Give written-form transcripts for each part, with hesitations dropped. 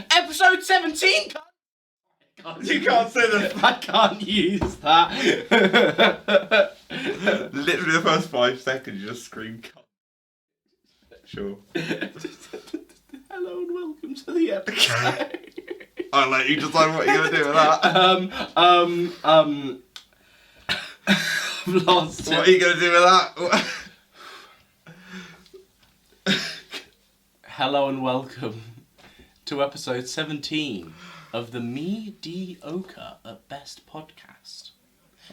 Episode 17. You can't say that. I can't use that. Literally the first 5 seconds, you just scream cunt. Sure. Hello and welcome to the episode. I'll let you decide what you're going to do with that. I've lost it. What are you going to do with that? Hello and welcome to episode 17 of the Mediocre at Best podcast.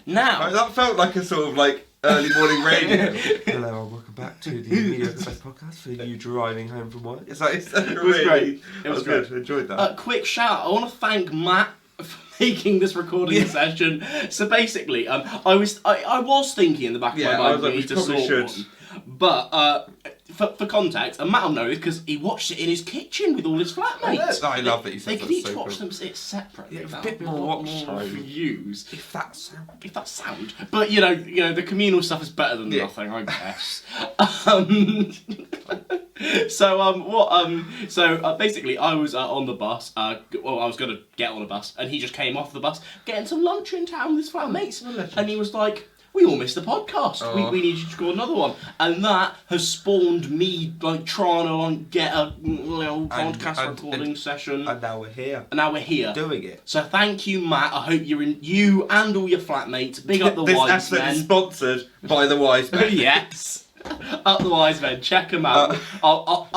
Now, That felt like a sort of like early morning radio. Hello and welcome back to the Mediocre Best podcast for you driving home from work. It's like, it was great. It was good. great. Enjoyed that. Quick shout. I want to thank Matt for making this recording session. So basically, I was thinking in the back of my mind we need to sort one. But for context, and Matt will know this because he watched it in his kitchen with all his flatmates. I love that you said they that. could each so watch cool. them separately. Yeah, a bit more watch time. views. If that's If that sound, but you know, the communal stuff is better than nothing, I guess. So basically, I was on the bus. I was gonna get on a bus, and he just came off the bus, getting some lunch in town with his flatmates, and he was like, "We all missed the podcast. We need you to record another one," and that has spawned me like trying to get a podcast recording session. And now we're here. And now we're here Doing it. So thank you, Matt. I hope you and all your flatmates. Big up the This Wise episode Men. is sponsored by the Wise Men. Yes. Up the Wise Men. Check them out. I'll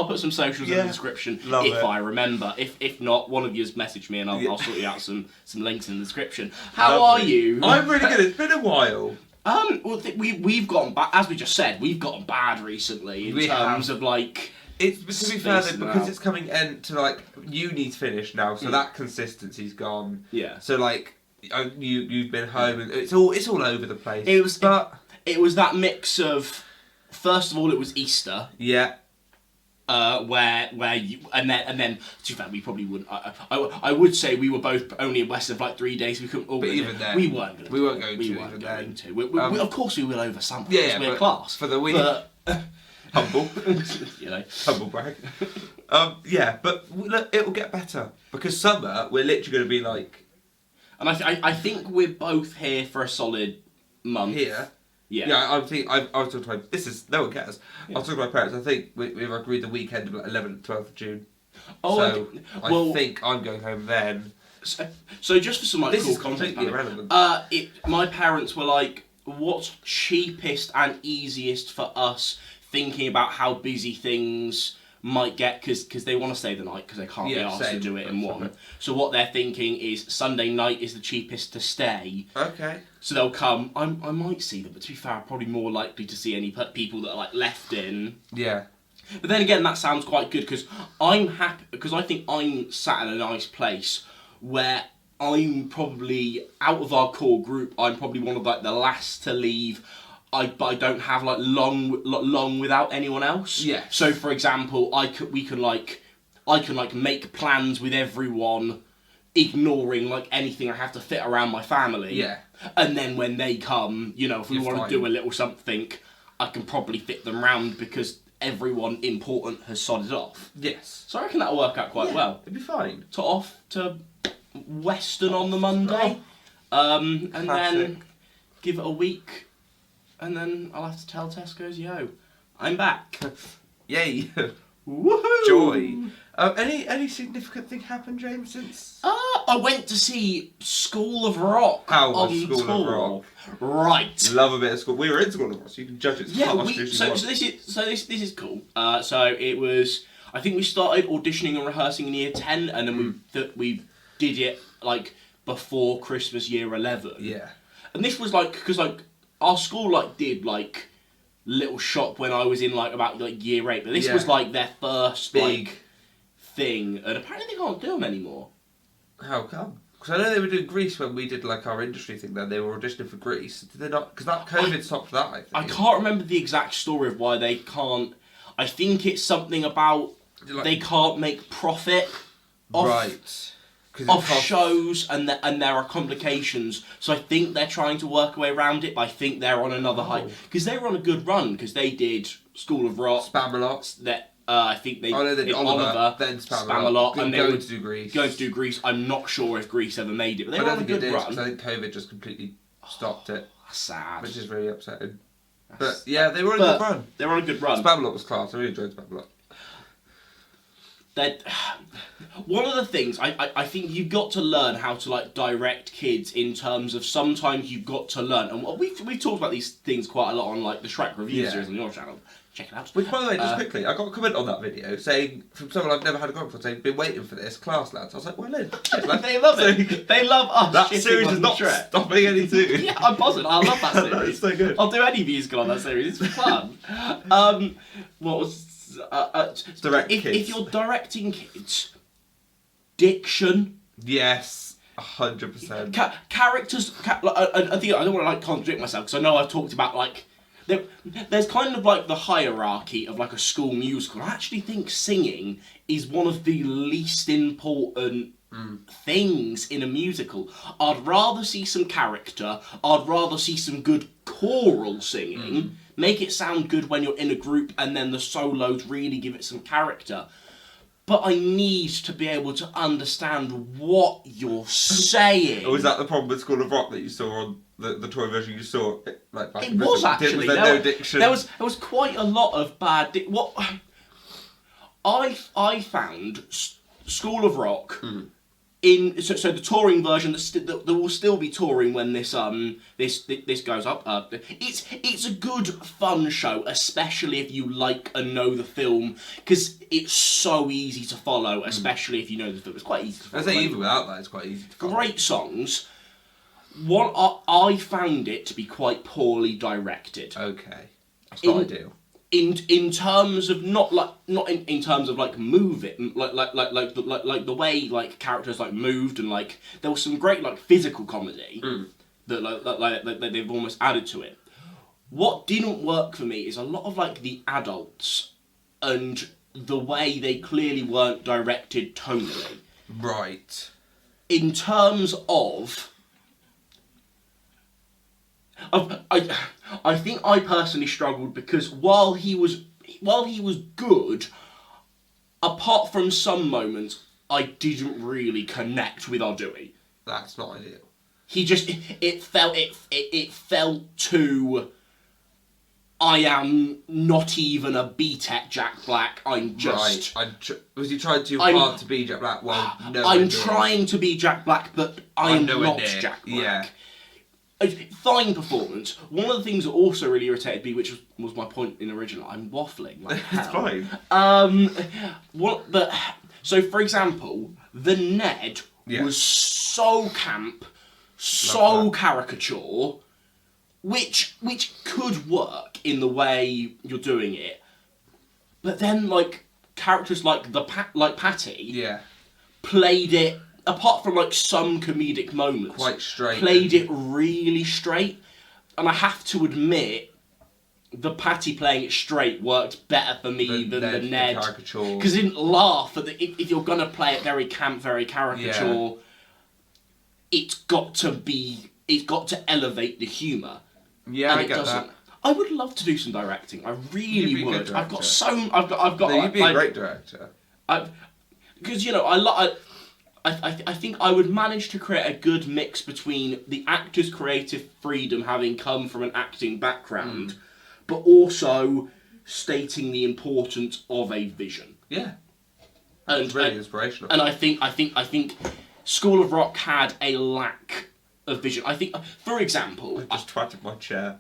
put some socials in the description if I remember. If not, one of you's message me and I'll sort you out some links in the description. How are you? I'm really good. It's been a while. Well, we've gotten bad, as we just said. We've gotten bad recently in terms of like. It's to be fair though, because out. it's coming end to like uni's finished now, so that consistency's gone. Yeah. So like you've been home and it's all over the place. It was that mix of, first of all, it was Easter. Yeah. Where you and then to be fair, we probably wouldn't. I would say we were both only in Western for like 3 days. We couldn't all. But even then, we weren't going to. We weren't going to. We, of course, we will oversample. Yeah, we're class for the week. Humble, humble brag. Yeah, but look, it will get better because summer we're literally going to be like. And I think we're both here for a solid month. Here. Yeah. Yeah, I was talking to my... This is... No one cares. I was talking to my parents. I think we've agreed the weekend of like 11th, 12th of June. Oh, so I think I'm going home then. So just for some like this cool is context, completely irrelevant. My parents were like, what's cheapest and easiest for us thinking about how busy things might get because they want to stay the night because they can't be asked to do it in one. So what they're thinking is Sunday night is the cheapest to stay. Okay. So they'll come. I might see them, but to be fair, I'm probably more likely to see any people that are like left in. Yeah. But then again, that sounds quite good because I'm happy because I think I'm sat in a nice place where I'm probably out of our core group. I'm probably one of like the last to leave. But I don't have like long without anyone else. Yeah. So for example, I can make plans with everyone, ignoring like anything I have to fit around my family. Yeah. And then when they come, if we want to do a little something, I can probably fit them round because everyone important has sodded off. Yes. So I reckon that'll work out quite well. It'd be fine. Off to Western on the Monday, and then give it a week. And then I'll have to tell Tesco's, yo, I'm back. Yay. Woohoo! Joy. Any significant thing happened, James, since? I went to see School of Rock on School tour. of Rock? Right. Love a bit of school. We were in School of Rock, so you can judge it. Yeah, this is cool. So it was. I think we started auditioning and rehearsing in year 10, and then we did it like before Christmas year 11. Yeah. And this was like because like our school like did like little shop when I was in like about like year 8, but this was like their first big like thing, and apparently they can't do them anymore. How come? Because I know they were doing Greece when we did like our industry thing. Then they were auditioning for Greece. Did they not? Because that COVID stopped that. I think. I can't remember the exact story of why they can't. I think it's something about they can't make profit off shows, and there are complications. So I think they're trying to work a way around it. But I think they're on another high because they were on a good run because they did School of Rock, Spamalot, that I think they did Oliver, then Spamalot, and they were going to do Grease. Going to do Grease. I'm not sure if Grease ever made it, but they I were don't on a think good it did, run. because I think COVID just completely stopped it. Sad. Which is really upsetting. But yeah, they were on a good run. They were on a good run. Spamalot was class. I really enjoyed Spamalot. One of the things I think you've got to learn how to like direct kids in terms of sometimes you've got to learn, and we've talked about these things quite a lot on like the Shrek review series on your channel. Check it out. Which, by the way, just quickly, I got a comment on that video saying from someone I've never had a comment before saying, "Been waiting for this, class lads." I was like, "Well, in." They love it. They love us. That series is not stopping any soon. Yeah, I'm positive. I love that series. It's so good. I'll do any musical on that series. It's fun. What was if you're directing kids, diction. Yes, 100%. Characters. I think I don't want to like contradict myself because I know I've talked about like. There's kind of like the hierarchy of like a school musical. I actually think singing is one of the least important things in a musical. I'd rather see some character. I'd rather see some good choral singing. Make it sound good when you're in a group, and then the solos really give it some character. But I need to be able to understand what you're saying. Was that the problem with School of Rock that you saw on the toy version you saw? Like back it was actually. Was there no diction? There was quite a lot of bad. What I found School of Rock in so the touring version that will still be touring when this goes up. It's a good fun show, especially if you like and know the film, because it's so easy to follow, especially if you know the film. It's quite easy to follow. I say even without that, it's quite easy to follow. Great songs. I found it to be quite poorly directed. Okay, that's not ideal. In terms of not in terms of like move it like the way like characters like moved, and like there was some great like physical comedy that they've almost added to it. What didn't work for me is a lot of like the adults and the way they clearly weren't directed tonally. Right. In terms of I think I personally struggled because while he was good, apart from some moments, I didn't really connect with our Dewey. That's not ideal. He just it felt too. I am not even a BTEC Jack Black. I'm just. Right. Was he trying too hard to be Jack Black? Well, no. I'm trying to be Jack Black, but I am not Jack Black. Yeah. Fine performance. One of the things that also really irritated me, which was my point in the original, I'm waffling like hell. It's fine. So for example, the Ned was so camp, so caricature, which could work in the way you're doing it, but then like characters like Patty, played it. Apart from like some comedic moments, quite straight, played it really straight, and I have to admit, the Patty playing it straight worked better for me than the Ned, because I didn't laugh at if you're gonna play it very camp, very caricature. It's got to elevate the humour. Yeah, I get that. I would love to do some directing. I really would. I've got. No, you'd be a great director. Because I think I would manage to create a good mix between the actor's creative freedom having come from an acting background, but also stating the importance of a vision. Yeah. And it's really inspirational. And I think School of Rock had a lack of vision. I think, for example... I just twatted my chair.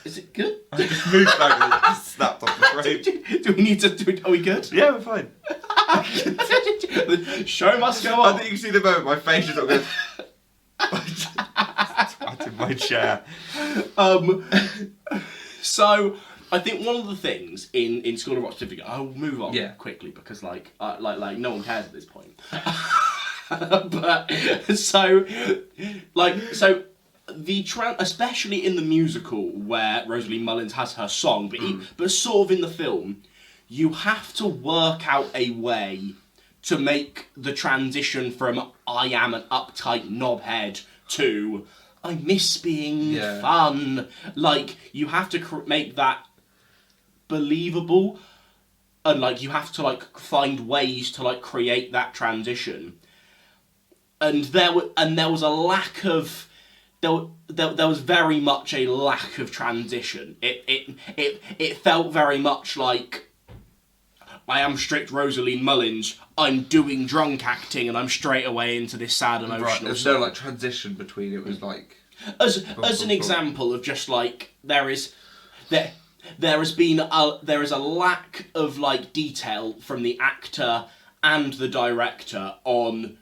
Is it good? I just moved back and it just snapped off the frame. Do we need to... Are we good? Yeah, we're fine. The show must go on. I think you can see the moment my face is not going. Twatted my chair. So I think one of the things in School of Rock certificate, I'll move on quickly because like no one cares at this point. But especially in the musical where Rosalie Mullins has her song, but sort of in the film, you have to work out a way to make the transition from I am an uptight knobhead to I miss being fun. Like, you have to make that believable. and like you have to like find ways to like create that transition. And there was a lack of there was very much a lack of transition. It felt very much like I am strict Rosaline Mullins. I'm doing drunk acting, and I'm straight away into this sad emotional. Right, there's no like transition between. It was like as an example of just like there is a lack of like detail from the actor and the director on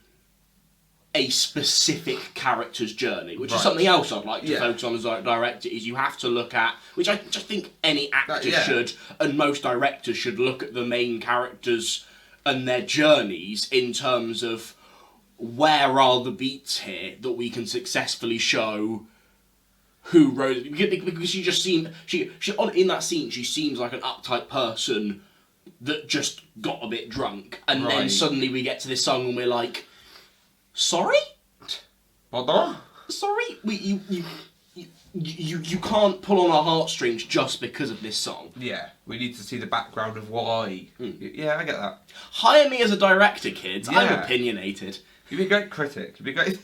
a specific character's journey, which is something else I'd like to focus on as a director, is you have to look at, which I just think any actor should, and most directors should look at the main characters and their journeys in terms of where are the beats here that we can successfully show who Rose, because she just seemed, she in that scene, she seems like an uptight person that just got a bit drunk, and then suddenly we get to this song and we're like, sorry? Pardon? Sorry? You can't pull on our heartstrings just because of this song. Yeah, we need to see the background of why. Yeah, I get that. Hire me as a director, kids. Yeah. I'm opinionated. You'd be a great critic. You'd be great.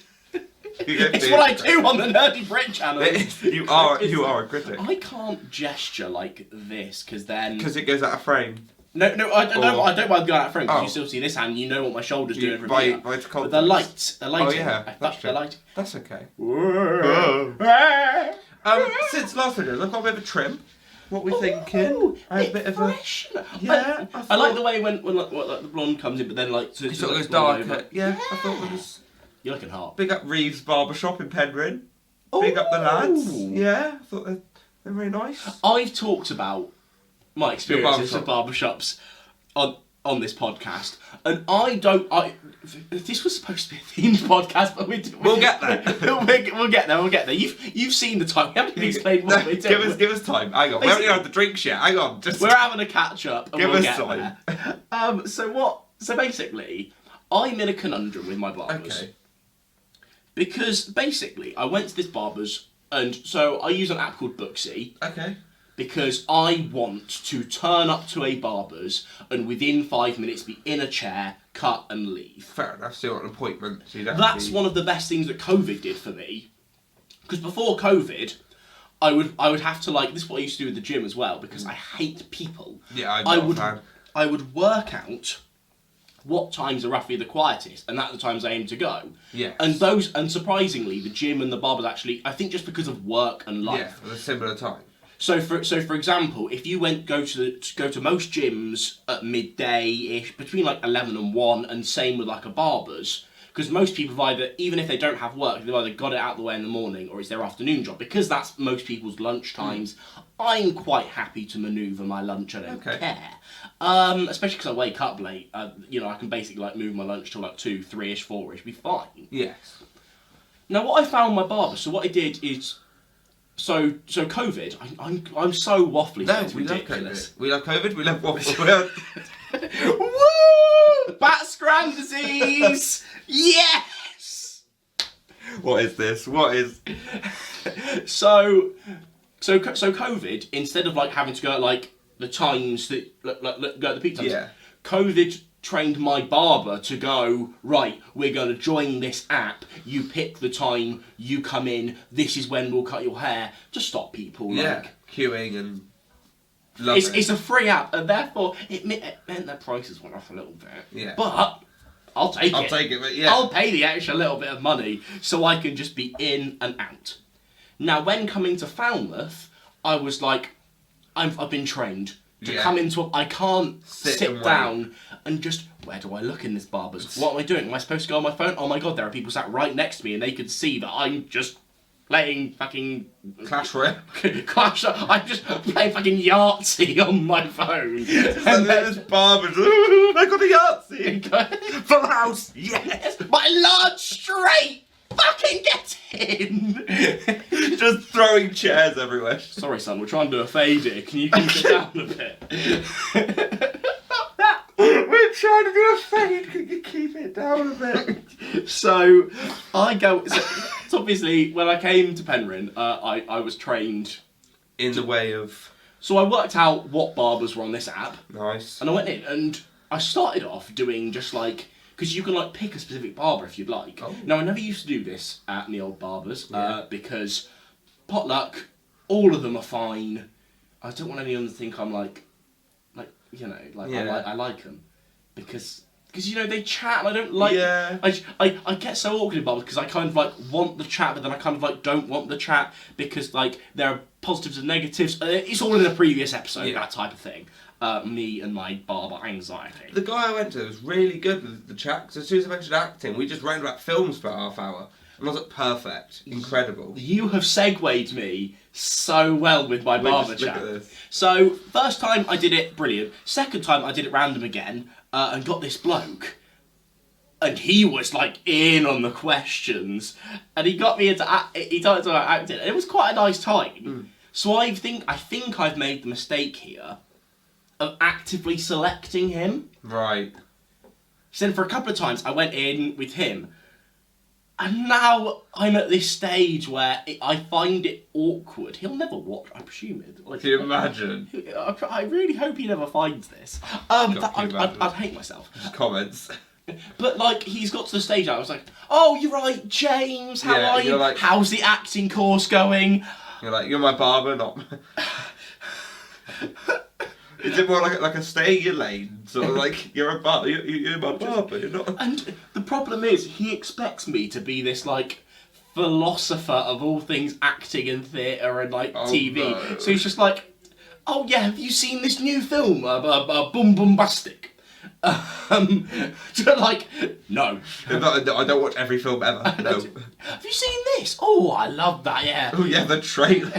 It's what I do on the Nerdy Brit channel. You are a critic. I can't gesture like this because then... Because it goes out of frame. No, I don't mind going out of frame because you still see this hand. You know what my shoulders doing from here. But the lights. Oh yeah, the light. That's okay. Since last video, I've got a bit of a trim. What we thinking? A bit of a yeah. I like the way when like the blonde comes in, but then like it sort of goes darker. Yeah, I thought it was. You're looking hot. Big up Reeves Barber Shop in Penryn. Big up the lads. Yeah, I thought they're very nice. I've talked about my experiences with barbershops on this podcast, and this was supposed to be a themed podcast, but we'll get there. we'll get there. You've seen the time. We haven't even explained what we're doing. Give us time. Hang on. We haven't even had the drinks yet. Hang on. We're having a catch up. And give we'll us get time. There. So basically, I'm in a conundrum with my barbers. Okay. Because basically, I went to this barber's, and so I use an app called Booksy. Okay. Because I want to turn up to a barber's and within 5 minutes be in a chair, cut and leave. Fair enough, still an appointment. So that's one of the best things that COVID did for me. Because before COVID, I would have to this is what I used to do with the gym as well, because I hate people. Yeah, I would work out what times are roughly the quietest, and that's the times I aim to go. Yeah. And surprisingly, the gym and the barber's actually, I think just because of work and life. Yeah, at a similar time. So for example, if you go to most gyms at midday-ish, between 11 and 1, and same with a barber's, because most people have either, even if they don't have work, they've either got it out of the way in the morning or it's their afternoon job, because that's most people's lunch times. I'm quite happy to manoeuvre my lunch. I don't care, especially because I wake up late. I can basically move my lunch till 2, 3ish, 4ish, be fine. Yes. Now what I found with my barber, so what I did is. So COVID, I'm so waffly. No, it's ridiculous. We love COVID. We love waffle. Woo! Bat scram disease. Yes. What is this? What is? So COVID, instead of having to go at the times that go at the peak times. Yeah. COVID trained my barber to go, right, we're going to join this app, you pick the time, you come in, this is when we'll cut your hair, to stop people queuing and it's a free app, and therefore it meant their prices went off a little bit. Yeah. But I'll take it, but yeah. I'll pay the extra little bit of money so I can just be in and out. Now when coming to Falmouth, I was I've been trained to come into I can't sit down and just, where do I look in this barber's? What am I doing? Am I supposed to go on my phone? Oh my god, there are people sat right next to me and they could see that I'm just playing fucking Clash Royale. I'm just playing fucking Yahtzee on my phone. And then this barber, I got a Yahtzee. Full house. Yes. My large straight. Fucking get in! Just throwing chairs everywhere. Sorry, son, we're trying to do a fade here. Can you keep it down a bit? We're trying to do a fade. Can you keep it down a bit? So, I go. So obviously, when I came to Penryn, I was trained in the way of. So I worked out what barbers were on this app. Nice. And I went in and I started off doing just like, because you can like pick a specific barber if you'd like. Oh. Now I never used to do this at the old barbers Yeah. because potluck, all of them are fine. I don't want anyone to think I'm like you know, like Yeah. I like them because you know they chat and I don't like. Yeah. I get so awkward in barbers because I kind of like want the chat, but then I kind of like don't want the chat because like there are positives and negatives. It's all in a previous episode, that type of thing. Me and my barber anxiety. The guy I went to was really good with the chat, because as soon as I mentioned acting, we just ran about films for half hour. And I was like, perfect, incredible. You have segued me so well with my barber Just look chat. at this. So, first time I did it, brilliant. Second time I did it random again, and got this bloke. And he was like in on the questions. And he got me into he told me about acting. And it was quite a nice time. So I think I've made the mistake here of actively selecting him. Right. So then for a couple of times I went in with him. And now I'm at this stage where I find it awkward. He'll never watch, I presume it. Like, Can you imagine? I really hope he never finds this. I'd hate myself. Just comments. But like, he's got to the stage. I was like, "Oh, you're right, James. How Yeah, are you? you're like- How's the acting course going?" You're like, you're my barber, not... Is it more like a stay in your lane? Sort of like, you're a barber, you're my barber, you're not... And the problem is, he expects me to be this like philosopher of all things acting and theatre and like TV. No. So he's just like, "Oh yeah, have you seen this new film, Boom Boombastic?" Like, no. I don't watch every film ever, no. Have you seen this? Oh, I love that, yeah. Oh yeah, the trailer.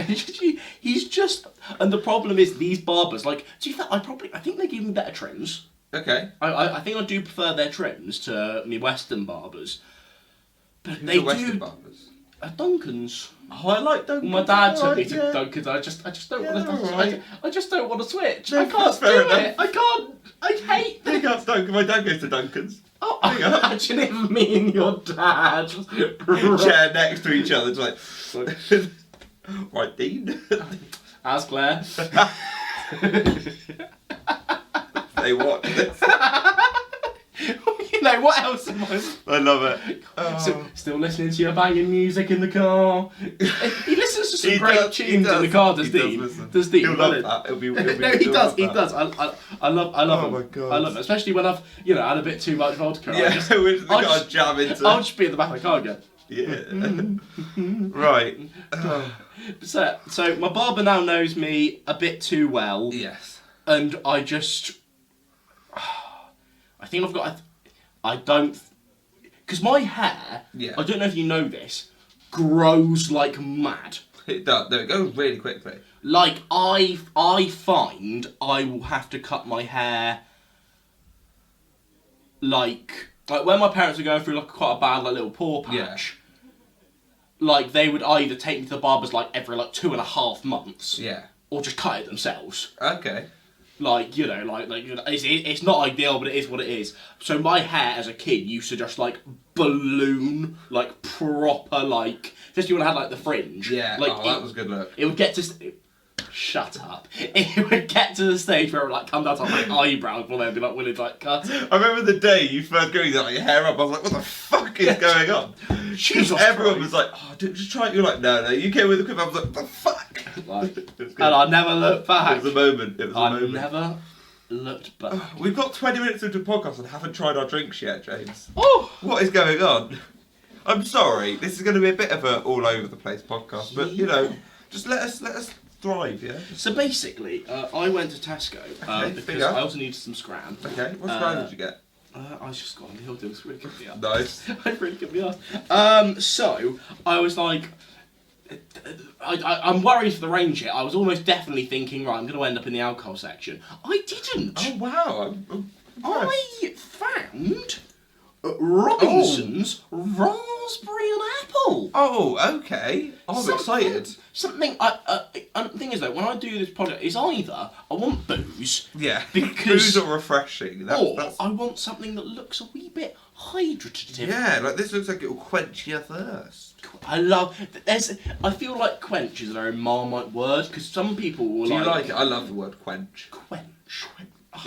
He's just, and the problem is these barbers. Like, do you think I think they give me better trims. Okay. I think I do prefer their trims to me Western barbers. But Who's they the Western do. barbers? Duncan's. Oh, I like Duncan. My dad took me to Duncan's. I just don't want to. Right. I just don't want to switch. No, I can't that's do fair it. enough. I can't. I hate Big up Duncan. My dad goes to Duncan's. Oh, Hang on. imagine if me and your dad just Chair next to each other, just like... Right, Dean. Ask Claire. They watch this. You know, what else am I love it. So, still listening to your banging music in the car. He listens to some great tunes in the car, does Dean? Does Dean? He'll love that. He'll be, No, he he'll does. love He that. does. I love Oh him. my God. I love him, especially when I've had a bit too much vodka. Yeah, we've I'll got to just- jam into... I'll just be in the back of the car again. Yeah. Right. So my barber now knows me a bit too well, Yes. and I think I've got. I don't, because my hair. Yeah. I don't know if you know this, grows like mad. It does. No, it goes really quickly. Like I find I will have to cut my hair. Like when my parents were going through like quite a bad like little paw patch. Like they would either take me to the barbers like every like 2.5 months. Yeah. Or just cut it themselves. Okay. Like, you know, it's not ideal, but it is what it is. So my hair as a kid used to just like balloon, like proper, like, especially when I had like the fringe. Yeah. Like, that was good look. It would get to. Shut up. It would get to the stage where it would like come down to like, my eyebrows, and they'd be like willing to like cut. I remember the day you first got your hair up. I was like, "What the fuck is going on?" Jesus Everyone Christ. was like, "Oh, dude, just try it." You're like, "No, you came with the equipment." I was like, "What the fuck?" Like, It was good. and I never looked back. It was a moment. It was a I moment. never looked back. We've got 20 minutes into the podcast and haven't tried our drinks yet, James. Oh! What is going on? I'm sorry. This is going to be a bit of a all over the place podcast, but you know, just let us thrive, yeah. So basically, I went to Tesco Okay, because big up. I also needed some scram. Okay. What brand did you get? I just got on the hill doing this really good me up. Nice. I really could be asked. So I was like, I'm worried for the range here. I was almost definitely thinking, right, I'm going to end up in the alcohol section. I didn't. Oh wow. I'm impressed. I found Robinson's raspberry and apple. Oh, okay. I'm excited. Something. The thing is though, when I do this project, it's either I want booze. Yeah. Because Booze or refreshing. That's... I want something that looks a wee bit hydrative. Yeah, like this looks like it will quench your thirst. I feel like quench is a very Marmite word because some people will Do you like it? I love the word quench. Quench.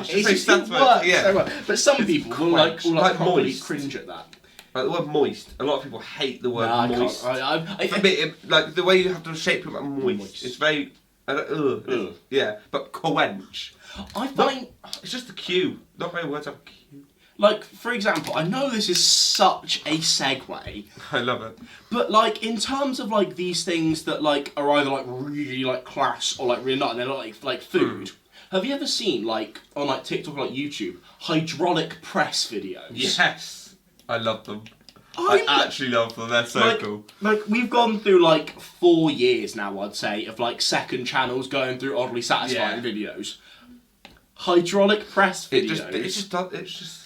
It works so well. But some people will probably moist. cringe at that. Like the word moist. A lot of people hate the word moist. For me, like the way you have to shape it like moist. It's very. Yeah, but quench. I find it's just the Q. Not many words have a Q. Like, for example, I know this is such a segue. I love it. But, like, in terms of, like, these things that, like, are either, like, really, like, class or, like, really not, and they're, like food. Have you ever seen, like, on, like, TikTok or, like, YouTube, hydraulic press videos? Yes. I love them. I actually love them. They're so cool. Like, we've gone through, like, 4 years now, I'd say, of, like, second channels going through oddly satisfying videos. Hydraulic press videos. It's just...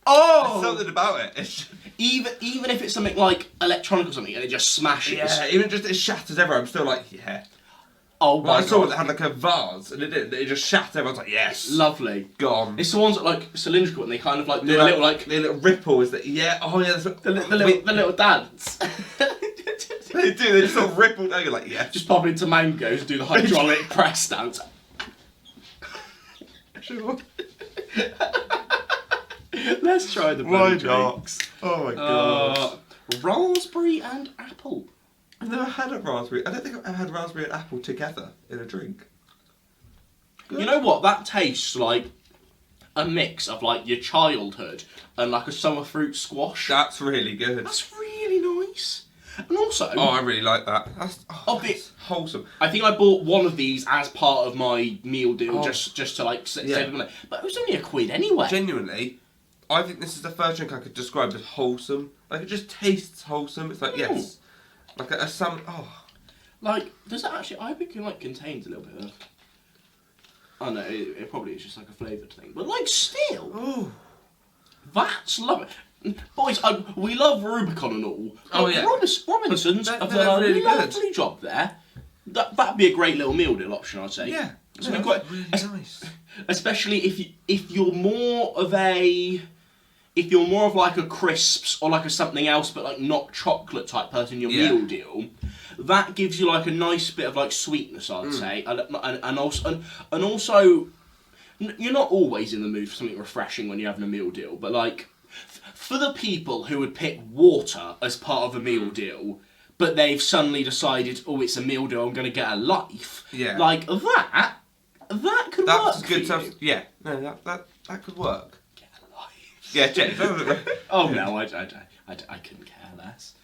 Oh! There's something about it. It's just... even if it's something like electronic or something and it just smashes. Yeah, even just it shatters everywhere. I'm still like, yeah. Oh my God. I saw it that had like a vase and it just shattered. I was like, yes. Lovely. Gone. It's the ones that like cylindrical and they kind of like do a little like... The little ripple is that, yeah, oh yeah. The little dance. They do, they just sort of ripple down, you're like, yeah. Just pop into mangoes and do the hydraulic press dance. Sure. Let's try the Why blue not? drinks. Oh my God. Raspberry and apple. I've never had a raspberry. I don't think I've ever had raspberry and apple together in a drink. Good. You know what? That tastes like a mix of like your childhood and like a summer fruit squash. That's really good. That's really nice. And also... Oh, I really like that. That's wholesome. I think I bought one of these as part of my meal deal just to like save money. But it was only £1 anyway. Genuinely, I think this is the first drink I could describe as wholesome. Like, it just tastes wholesome. It's like, yes. Like Like, does it actually... I think it like contains a little bit of... Oh no, it probably is just like a flavoured thing. But like, still... Oh. That's lovely. Boys, we love Rubicon and all. Oh yeah. Robinsons have done a lovely job there. That'd be a great little meal deal option, I'd say. Yeah. Something quite really nice. Especially if you're more of like a crisps or like a something else, but like not chocolate type person in your meal deal, that gives you like a nice bit of like sweetness, I'd say, and also you're not always in the mood for something refreshing when you're having a meal deal, but like for the people who would pick water as part of a meal deal, but they've suddenly decided, oh, it's a meal deal, I'm going to get a life. Yeah. Like that could work. That's good stuff. Yeah. No, that could work. Get a life. Yeah, Jenny. Oh no, I couldn't care less.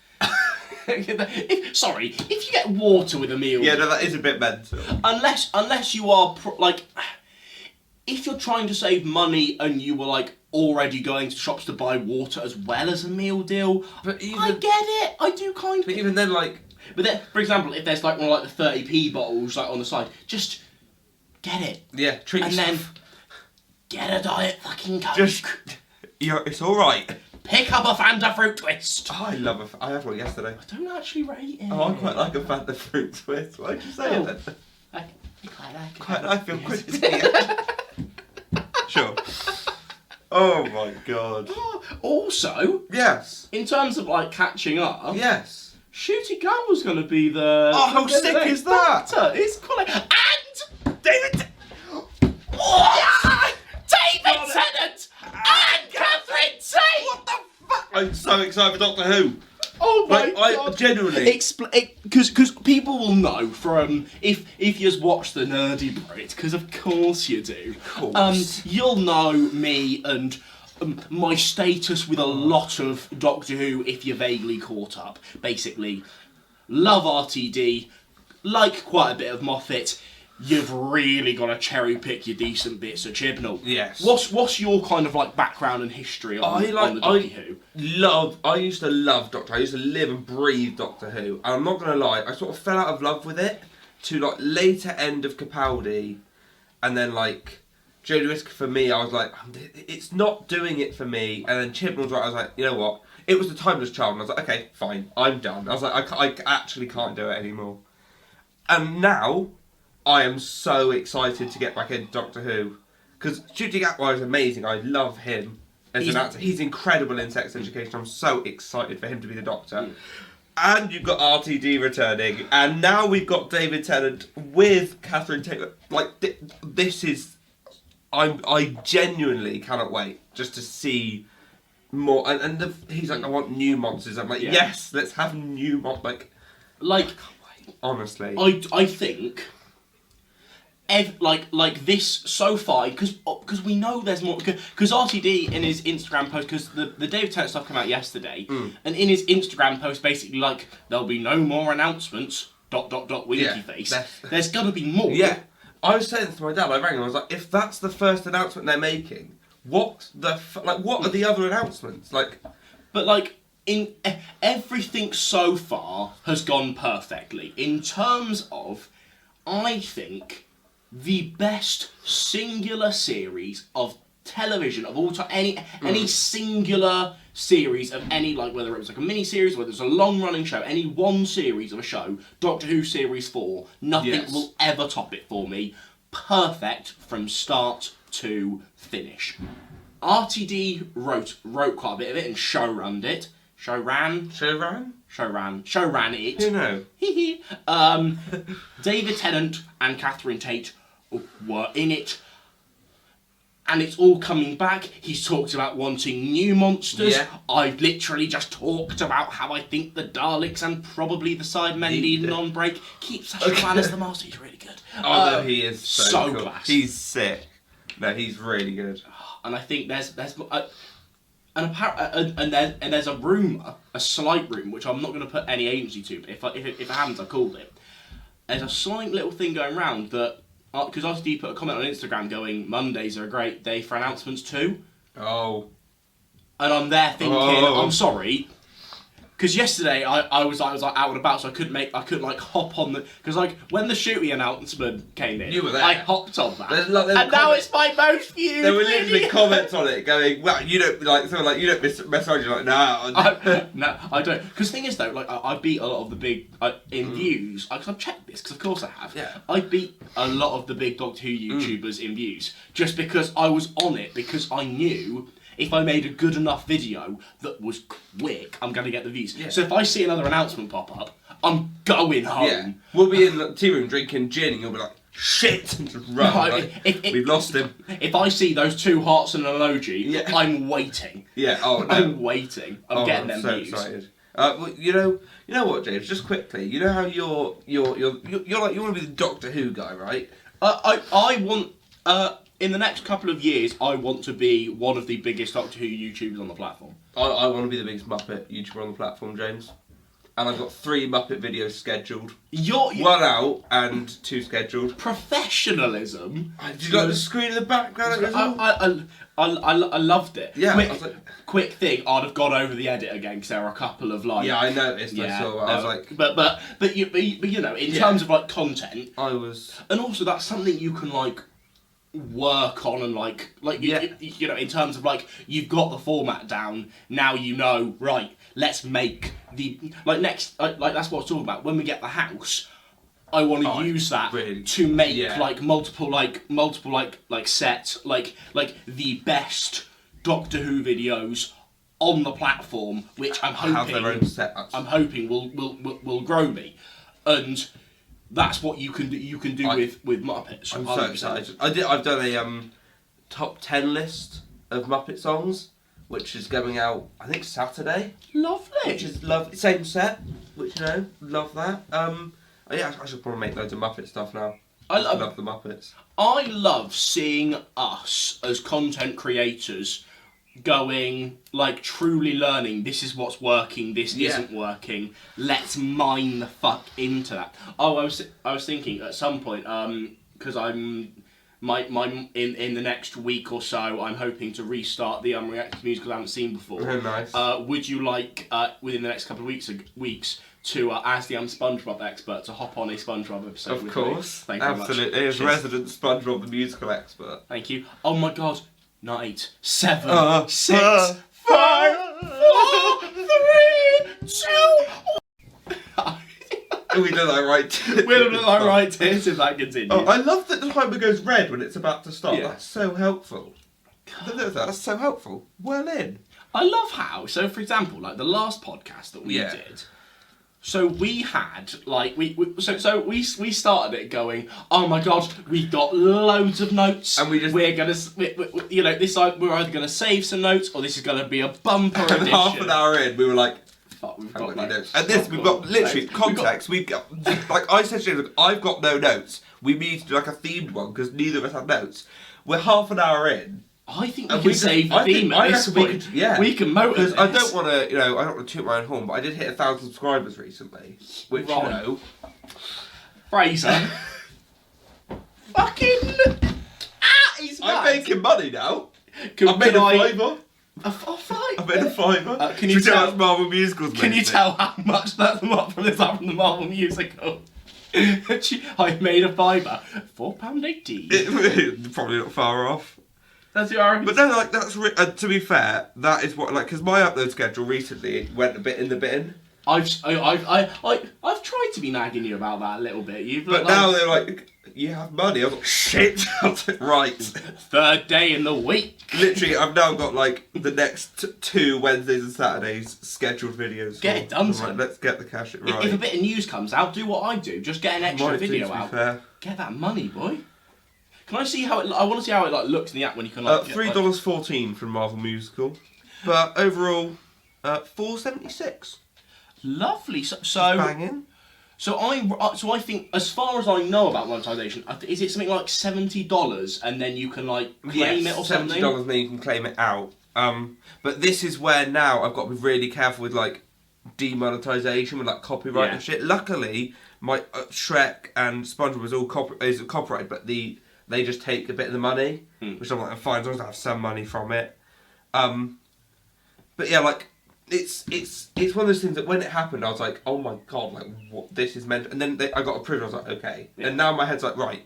If you get water with a meal. Yeah, no, that is a bit mental. Unless you are if you're trying to save money and you were like already going to shops to buy water as well as a meal deal, I get it. I do kind of. But even then, like. But then, for example, if there's like one of like the 30p bottles like on the side, just get it. Yeah, treat yourself. And then get a Diet fucking Coke. It's all right. Pick up a Fanta Fruit Twist. Oh, I had one yesterday. I don't actually rate it. Oh, I quite like a Fanta Fruit Twist. Why did you say it then? I quite like it. I feel crispy. Sure. Oh my God. Also, yes. In terms of like catching up, yes. Shooty Gamble's going to be the. Oh, how sick is that? It's quite. And David. David Tennant and Catherine Tate. What the fuck? I'm so excited for Doctor Who. Oh my God! I genuinely because people will know from if you've watched the Nerdy Brit, because of course you do. Of course. You'll know me and my status with a lot of Doctor Who if you're vaguely caught up. Basically, love RTD, like quite a bit of Moffat. You've really got to cherry pick your decent bits of Chibnall. Yes. What's your kind of like background and history on the Doctor Who? I used to love Doctor Who. I used to live and breathe Doctor Who. And I'm not going to lie, I sort of fell out of love with it to like later end of Capaldi and then like Jodie Whittaker for me, I was like, it's not doing it for me. And then Chibnall's right, I was like, you know what? It was The Timeless Child, and I was like, okay, fine, I'm done. I was like, I actually can't do it anymore. And now, I am so excited to get back into Doctor Who. Because Ncuti Gatwa is amazing, I love him as an actor. He's incredible in Sex Education, I'm so excited for him to be the Doctor. And you've got RTD returning, and now we've got David Tennant with Catherine Tate. Like, this is... I genuinely cannot wait just to see more. And he's like, I want new monsters. I'm like, yes, let's have new monsters. Like, honestly, I think, like this so far, because we know there's more. Because RTD in his Instagram post, because the David Tennant stuff came out yesterday, and in his Instagram post, basically like there'll be no more announcements. ... Winky face. There's gonna be more. Yeah. I was saying to my dad, I rang him, I was like, if that's the first announcement they're making, what are the other announcements? Like, but like, in everything so far has gone perfectly. In terms of, I think, the best singular series of television of all time, any singular series of any, like, whether it was like a mini series, whether it's a long running show, any one series of a show, Doctor Who Series 4, nothing will ever top it for me. Perfect from start to finish. RTD wrote quite a bit of it and showran it. Showran it. You know. David Tennant and Catherine Tate were in it. And it's all coming back. He's talked about wanting new monsters. Yeah. I've literally just talked about how I think the Daleks and probably the Cybermen need an on-break. Keep Sacha Baron as the master. He's really good. Oh, no, he is so cool. Class. He's sick. No, he's really good. And I think there's there's a rumour, a slight rumour, which I'm not going to put any agency to, but if it happens, I called it. There's a slight little thing going around that, because RTD put a comment on Instagram going, Mondays are a great day for announcements too. Oh. And I'm there thinking, I'm sorry, because yesterday I was like out and about, so I couldn't hop on the, because like when the Shooty announcement came in, you were there. I hopped on that, there's now it's my most viewed. There were literally comments on it going, well, you don't like, someone like, you don't message, you're like, nah. No, I don't. Because the thing is though, like I beat a lot of the big in views. Because I've checked this, because of course I have. Yeah. I beat a lot of the big Doctor Who YouTubers in views just because I was on it, because I knew if I made a good enough video that was quick, I'm going to get the views. Yeah. So if I see another announcement pop up, I'm going home. Yeah. We'll be in the tea room drinking gin and you'll be like, shit! And just run. No, we've lost him. If I see those 2 hearts and an emoji, I'm waiting. Yeah, oh no. I'm waiting. I'm getting them so views. Excited. Well, you know what, James? Just quickly, you know how you're like, you want to be the Doctor Who guy, right? I want in the next couple of years, I want to be one of the biggest Doctor Who YouTubers on the platform. I want to be the biggest Muppet YouTuber on the platform, James. And I've got 3 Muppet videos scheduled. You're 1 out and 2 scheduled. Professionalism. Did you like the screen in the background? I loved it. Yeah. Quick thing. I'd have gone over the edit again because there are a couple of like. Yeah, I noticed. I saw. I was like. But you know, in terms of like content. I was. And also, that's something you can like work on and you know, in terms of like, you've got the format down, now you know, right, let's make the next that's what I was talking about. When we get the house, I want to use that to make multiple sets, like the best Doctor Who videos on the platform, which I'm hoping have their own setups. I'm hoping will grow me. And that's what you can do. You can do with Muppets. I'm so excited. I've done a top 10 list of Muppet songs, which is going out I think Saturday. Lovely. Which is lovely. Same set, which love that. Yeah, I should probably make loads of Muppet stuff now. I love the Muppets. I love seeing us as content creators going, like, truly learning, this is what's working, this isn't working, let's mine the fuck into that. I was thinking at some point, because I'm in the next week or so, I'm hoping to restart the unreacted musicals I haven't seen before. Oh, nice. Would you like, within the next couple of weeks to, as the SpongeBob expert, to hop on a SpongeBob episode Of with course. me? Thank you very Absolutely. much. As resident SpongeBob the musical expert. Thank you. Oh my God. 9, 7, 6, 5, 4, 3, 2. We done that right. We'll do that right here if that continues. Oh, I love that the timer goes red when it's about to stop. Yeah. That's so helpful. That's so helpful. Well in. I love how, so for example, like the last podcast that we did, so we had, like, we started it going, oh my God, we've got loads of notes, and we're gonna, you know, this side, we're either gonna save some notes, or this is gonna be a bumper edition. And half an hour in, we were like, fuck, we've got like, notes. And this, we've got, literally, context, we've got, like I said to you, look, I've got no notes. We need to do like a themed one, because neither of us have notes. We're half an hour in. I think we can save the theme at this point. We can motor this. Because I don't want to, I don't want to toot my own horn, but I did hit 1,000 subscribers recently, which, Fraser. Fucking... he's mad. I'm making money now. I've made a fiver. A fiver? I've made a fiver. Can you tell how much Marvel musicals Can you tell how much that's from the Marvel musical? I made a fiver. £4.80. Probably not far off. That's your argument. But then, like, that's to be fair, that is what, like, because my upload schedule recently went a bit in the bin. I've tried to be nagging you about that a little bit. But now they're like, you have money. I was like, shit. I was like, right. Third day in the week. Literally, I've now got like the next 2 Wednesdays and Saturdays scheduled videos. Get it done, son. Like, let's get the cash right. If a bit of news comes out, do what I do. Just get an extra video out. Fair. Get that money, boy. Can I see how it? I want to see how it like looks in the app when you can like. $3.14 from Marvel Musical, but overall, $4.76. Lovely. So banging. So I think, as far as I know about monetization, is it something like $70 and then you can like claim it or something? $70 and then you can claim it out. But this is where now I've got to be really careful with like demonetization with like copyright and shit. Luckily, my Shrek and SpongeBob is all copyrighted, but they just take a bit of the money, which I'm like, fine, as long as I have some money from it. But yeah, like. It's one of those things that when it happened, I was like, oh my God, like, what, this is meant... And then I got approved, I was like, okay. Yeah. And now my head's like, right,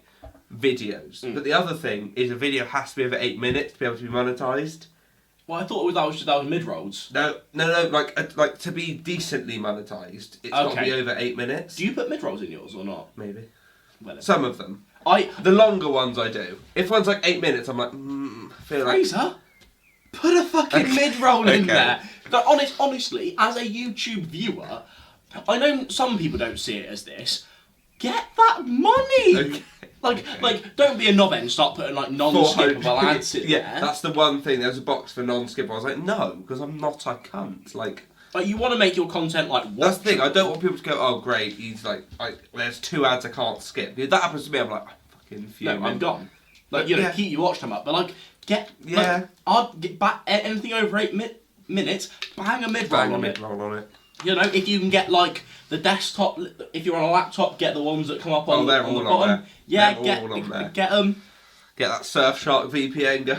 videos. But the other thing is a video has to be over 8 minutes to be able to be monetised. Well, I thought that was mid-rolls. No, like to be decently monetised, it's got to be over 8 minutes. Do you put mid-rolls in yours or not? Maybe. Well, some of them. The longer ones I do. If one's like 8 minutes, I'm like, I feel like... Fraser, put a fucking mid-roll in there. Like, honestly, as a YouTube viewer, I know some people don't see it as this. Get that money! Okay. Like, don't be a knob and start putting like non-skippable ads in there. Yeah, that's the one thing. There's a box for non-skippable. I was like, no, because I'm not a cunt. Like you want to make your content like watchable. That's the thing. I don't want people to go, oh great, he's like there's 2 ads I can't skip. If that happens to me, I'm like, I'm fucking fuming. No, I'm gone. Like keep your watch time up, but like I'd get back anything over 8 minutes, bang a mid-roll on it. You know, if you can get like the desktop, if you're on a laptop, get the ones that come up on, they're on all the on bottom. there. Yeah, get them. Get that Surfshark VPN go.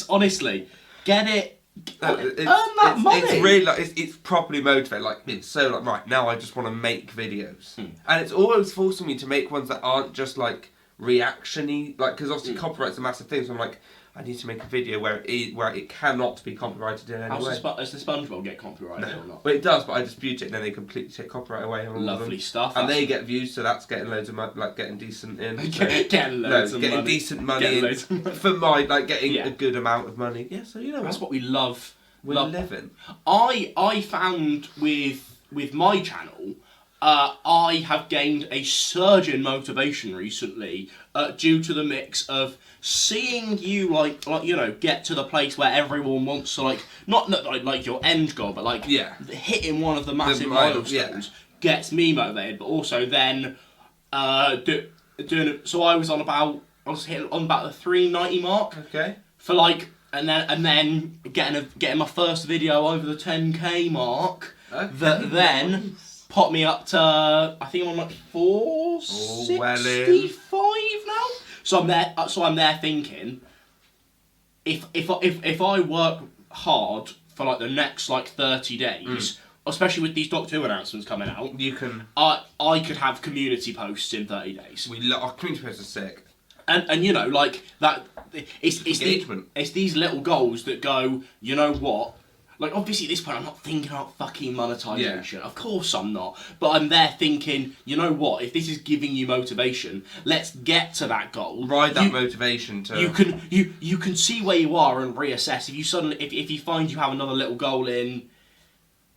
Honestly, get it. Earn that money. It's really like it's properly motivated. Like it's so like right now I just want to make videos, and it's always forcing me to make ones that aren't just like reaction-y, like because obviously copyright's a massive thing. So I'm like, I need to make a video where it cannot be copyrighted in any way. Does the SpongeBob get copyrighted or not? Well, it does, but I dispute it, and then they completely take copyright away. Lovely stuff. And they get views, so that's getting loads of money, like getting decent in. Getting decent money in for my like getting a good amount of money. Yeah, so you know that's what we love. We're living. I found with my channel. I have gained a surge in motivation recently due to the mix of seeing you like get to the place where everyone wants to not like your end goal, but hitting one of the massive milestones gets me motivated. But also then doing it. So I was hitting on about the 390 mark. Okay. For and then getting my first video over the 10k mark. Okay. That then. Popped me up to, I think I'm on like 465 now. So I'm there. So I'm there thinking, if I work hard for like the next like 30 days, especially with these Doctor Who announcements coming out, You can. I could have community posts in 30 days. Our community posts are sick. And you know, like that, it's Engagement. it's these little goals that go. You know what? Like obviously at this point I'm not thinking about fucking monetization. Yeah. Of course I'm not. But I'm there thinking, you know what? If this is giving you motivation, let's get to that goal. Ride that motivation to. You can see where you are and reassess. If you suddenly if you find you have another little goal in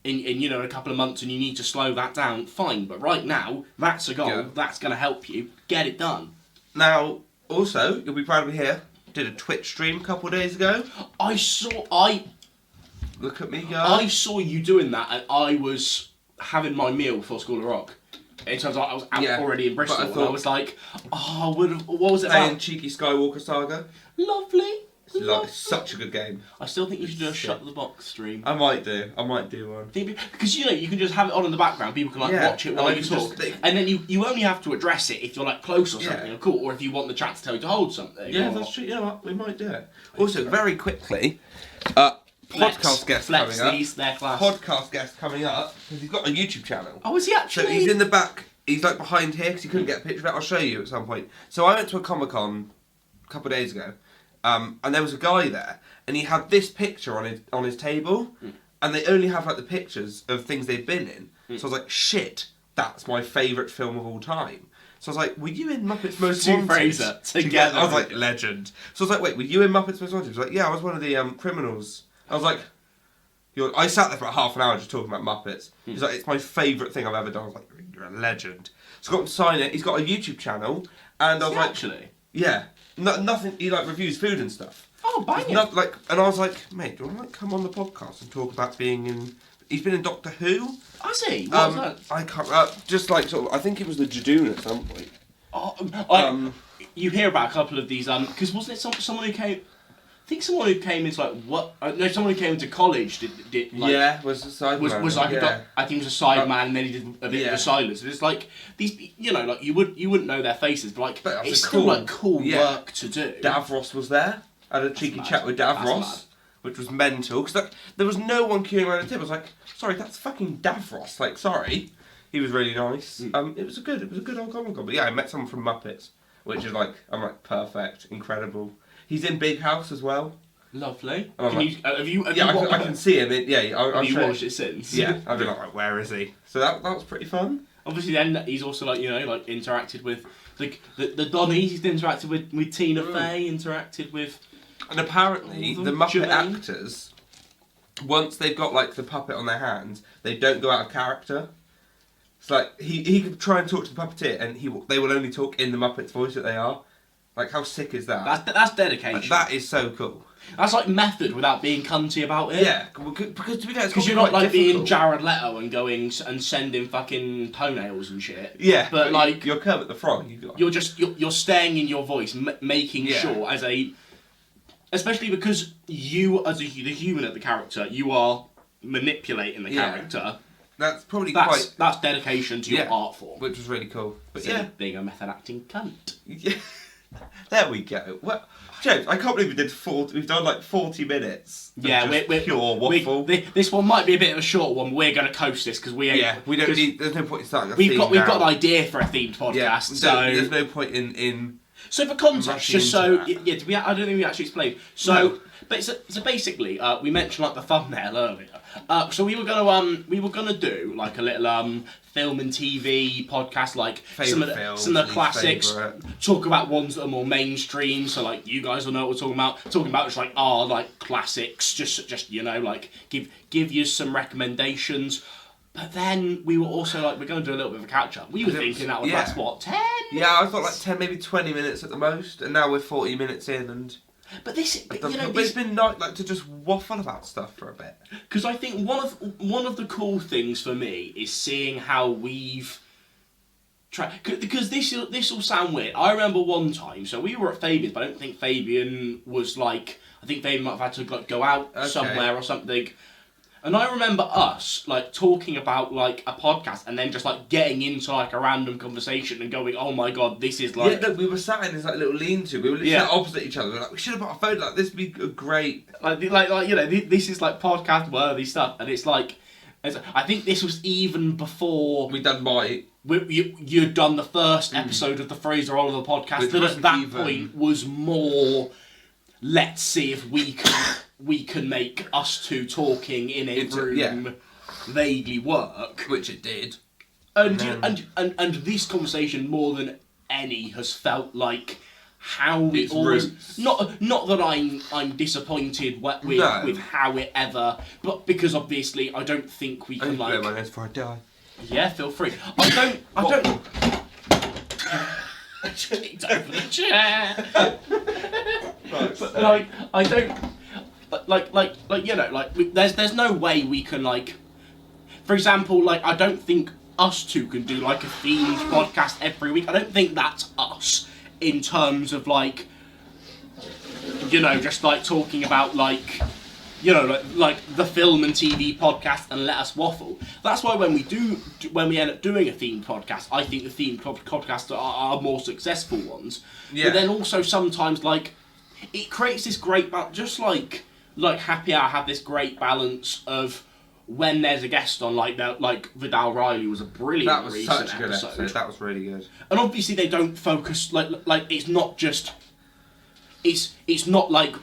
you know a couple of months and you need to slow that down, fine. But right now that's a goal that's going to help you get it done. Now, also, you'll be proud of me here. Did a Twitch stream a couple of days ago. Look at me go. I saw you doing that, and I was having my meal before School of Rock. In terms of, I was out already in Bristol, and I was like, oh, what was it playing about? Cheeky Skywalker Saga. Lovely. It's such a good game. I still think you should do a Shut the Box stream. I might do one. Because you know, you can just have it on in the background, people can watch it while you talk. And then you only have to address it if you're like close or something, or cool, or if you want the chat to tell you to hold something. Yeah, that's true. You know what? We might do it. Also, very quickly, podcast guest coming up. Their class. Podcast guest coming up because he's got a YouTube channel. Oh, is he actually? So he's in the back. He's like behind here because he couldn't get a picture of it. I'll show you at some point. So I went to a Comic-Con a couple of days ago, and there was a guy there, and he had this picture on his table, and they only have like the pictures of things they've been in. So I was like, shit, that's my favourite film of all time. So I was like, were you in Muppets Most Wanted? Fraser together. I was like, legend. So I was like, wait, were you in Muppets Most Wanted? He was like, yeah, I was one of the criminals. I was like, I sat there for about half an hour just talking about Muppets. He's like, it's my favourite thing I've ever done. I was like, you're a legend. So I got him to sign it. He's got a YouTube channel, and I was like, actually? Yeah, nothing. He like reviews food and stuff. Oh, bang! And I was like, mate, do you want to like come on the podcast and talk about being in? He's been in Doctor Who. Has he? What was that? I can't. Just like sort of, I think it was the Jadoon at some point. You hear about a couple of these because wasn't it someone who came? I think someone who came into like what? No, someone who came into college did like, was a sideman. Was like I think it was a sideman, and then he did a bit of a silence. It's like these, you know, like you wouldn't know their faces, but it's still like cool work to do. Davros was there. I had a cheeky chat with Davros, which was mental because there was no one queuing around the table. I was like, sorry, that's fucking Davros. Like, sorry. He was really nice. It was a good old Comic-Con. But yeah, I met someone from Muppets, which is like, I'm like, perfect, incredible. He's in Big House as well. Lovely. Have you I can see him. Have you watched it since? Yeah, I've been like, where is he? So that was pretty fun. Obviously, then he's also like interacted with the Donnies. He's interacted with Tina Fey. Interacted with. And apparently, the Muppet actors, once they've got like the puppet on their hands, they don't go out of character. It's like he could try and talk to the puppeteer, and they will only talk in the Muppet's voice that they are. Like, how sick is that? That's dedication. Like, that is so cool. That's like method without being cunty about it. Yeah, because to be fair, because you're not like being Jared Leto and going and sending fucking toenails and shit. Yeah, but like you're Kermit the Frog. You're staying in your voice, making sure especially because you as the human at the character, you are manipulating the character. That's probably that's dedication to your art form, which was really cool. But being a method acting cunt. Yeah. There we go. Well, James, I can't believe we've done like 40 minutes. Yeah, we're pure waffle. This one might be a bit of a short one. But we're going to coast this because we ain't. Yeah, we don't need. There's no point in starting a we've theme got an idea for a themed podcast. Yeah, so there's no point in. So for context, just so I don't think we actually explained. So, no. But so basically, we mentioned like the thumbnail earlier. So we were gonna do like a little film and TV podcast, like some of the classics. Talk about ones that are more mainstream. So like you guys will know what we're talking about. Talking about just like our like classics. Just you know like give you some recommendations. But then we were also like, we're going to do a little bit of a catch-up. We were thinking that would last, what, 10 minutes? Yeah, I thought like 10, maybe 20 minutes at the most. And now we're 40 minutes in and... But it's been nice like to just waffle about stuff for a bit. Because I think one of the cool things for me is seeing how we've tried... Because this will sound weird. I remember one time, so we were at Fabian's, but I don't think Fabian was like... I think Fabian might have had to like, go out somewhere or something. And I remember us, like, talking about, like, a podcast and then just, like, getting into, like, a random conversation and going, oh my god, this is, like... Yeah, no, we were sat in this, like, little lean-to. We were literally opposite each other. We were like, we should have bought a phone. Like, this would be a great... Like, you know, this is, like, podcast-worthy stuff. And it's, like... I think this was even before... We'd done my... You'd done the first episode of the Fraser Oliver podcast, Which that at that even... point was more... Let's see if we can make us two talking in a room vaguely work. Which it did. And this conversation more than any has felt like how we always not that I'm disappointed with how it ever, but because obviously I don't think we can like. My nose before I die. Yeah, feel free. I don't. Kicked over the chair. But like I don't like you know like there's no way we can like, for example, like I don't think us two can do like a themed podcast every week. I don't think that's us in terms of like, you know, just like talking about like, you know, like the film and TV podcast and let us waffle. That's why when we end up doing a themed podcast, I think the themed podcasts are more successful ones. Yeah. But then also sometimes like it creates this great just like Happy Hour have this great balance of when there's a guest on, like Vidal Riley was a brilliant. That was recent such a good episode. That was really good. And obviously they don't focus like it's not just. It's not like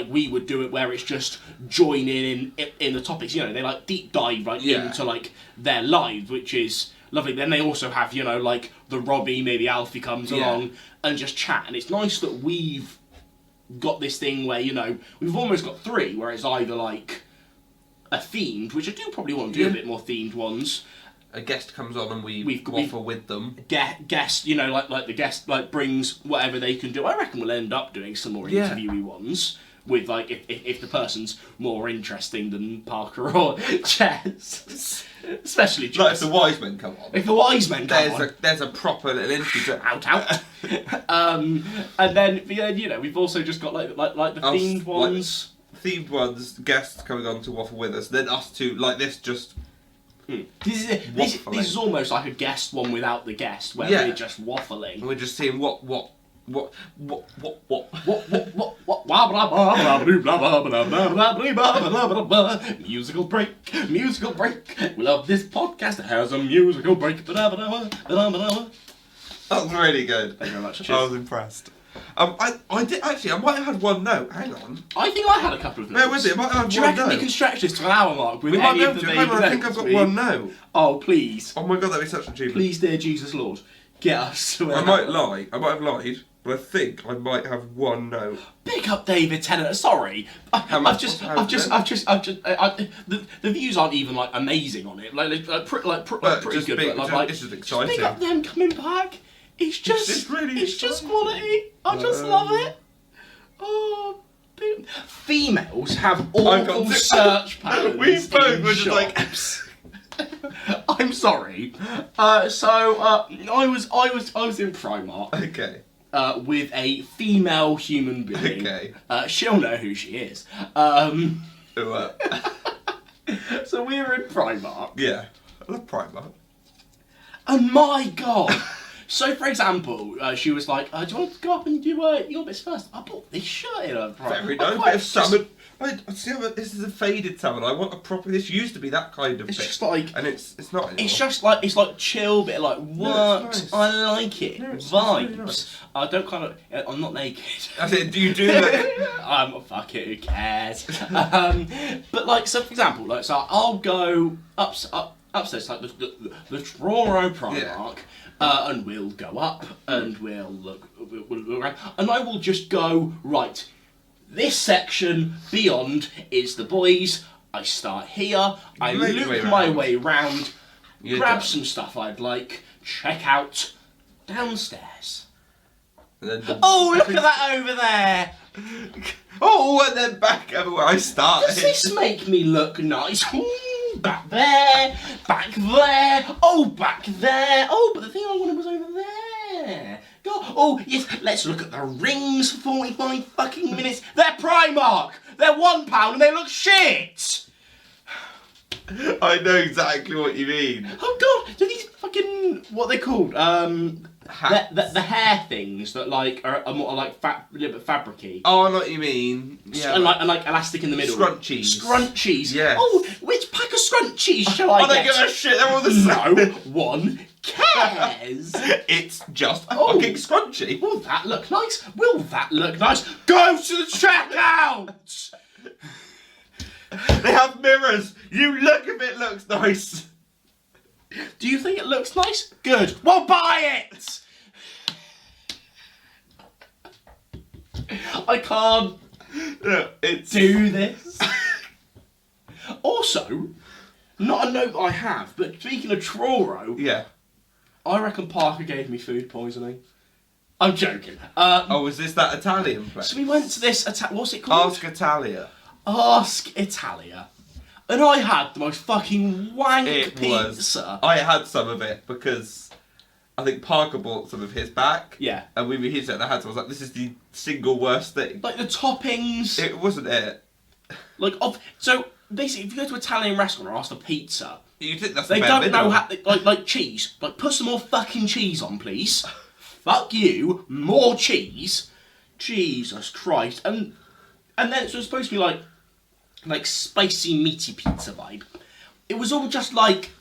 we would do it where it's just joining in the topics. You know, they like deep dive into like their lives, which is lovely. Then they also have, you know, like the Robbie, maybe Alfie comes along and just chat. And it's nice that we've got this thing where, you know, we've almost got three, where it's either like a themed, which I do probably want to do a bit more themed ones. A guest comes on and we waffle with them. Guest, you know, like the guest like brings whatever they can do. I reckon we'll end up doing some more interviewee ones with like if the person's more interesting than Parker or Jess. Especially Jess. Like if the wise men come on. If the wise men come on. There's a proper little interview. out. And then you know, we've also just got like the themed ones. Themed ones, guests coming on to waffle with us, then us two like this just. This is almost like a guest one without the guest, where we're just waffling. We're just seeing what. Musical break. We love this podcast. It has a musical break. That was really good. Thank you very much. Cheers. I was impressed. I did actually. I might have had one note. Hang on. I think I had a couple of notes. Where was it? I might have had Do you reckon we can stretch this to an hour mark with any of the vague notes? I think I've got one note. Oh please. Oh my god, that'd be such an achievement. Please, dear Jesus Lord, get us to an I hour. might lie. I might have lied, but I think I might have one note. Pick up David Tennant. Sorry, the views aren't even like amazing on it. Like pretty good. But like this is exciting. Pick up them coming back. It's just quality. I just love it. Oh, females have awful search patterns. We both were just like. I'm sorry. I was in Primark. Okay. With a female human being. Okay. She'll know who she is. So we were in Primark. Yeah. I love Primark. And my god. So, for example, she was like, do you want to go up and do your bits first? I bought this shirt in a Primark. Very nice. Bit of salmon. This is a faded salmon. I want a proper. This used to be that kind of. It's bit. just like. And it's not anymore. It's just like chill, bit of like work. No, nice. I like it. Vibes. Really nice. I don't kind of. I'm not naked. I said, do you do that? Fuck it. Who cares? But like, so for example, like, so I'll go upstairs, like the Truro Primark. And we'll go up and we'll look around, and I will just go, right, this section beyond is the boys. I start here, I loop my way round, grab some stuff I'd like, check out downstairs. Oh, look at that over there! Oh, and then back over where I started. Does this make me look nice? Back there, oh, back there. Oh, but the thing I wanted was over there. Oh, yes, let's look at the rings for 45 fucking minutes. They're Primark. They're £1 and they look shit. I know exactly what you mean. Oh god, do these fucking, what are they called? The hair things that like are more like a little bit fabricy. Oh, I know what you mean. Yeah. And like elastic in the middle. Scrunchies. Scrunchies. Yes. Oh, which pack of scrunchies shall I I get? don't give a shit, they're all the same. No one cares. It's just a fucking scrunchie. Will that look nice? Will that look nice? Go to the checkout! They have mirrors. You look if it looks nice. Do you think it looks nice? Good. Well, buy it! I can't do this. Also, not a note I have, but speaking of Truro, Yeah. I reckon Parker gave me food poisoning. I'm joking. Oh, is this that Italian place? So we went to this, what's it called? Ask Italia. Ask Italia. And I had the most fucking wank pizza. I had some of it because I think Parker bought some of his back. Yeah. And we were here and I had some. I was like, this is the single worst thing. Like the toppings. It wasn't it. Like, so basically, if you go to an Italian restaurant or ask for pizza, You think that's they the don't bare know minimum. how, like cheese. Like, put some more fucking cheese on, please. Fuck you, more cheese. Jesus Christ. And then so it's supposed to be like spicy meaty pizza vibe. It was all just like,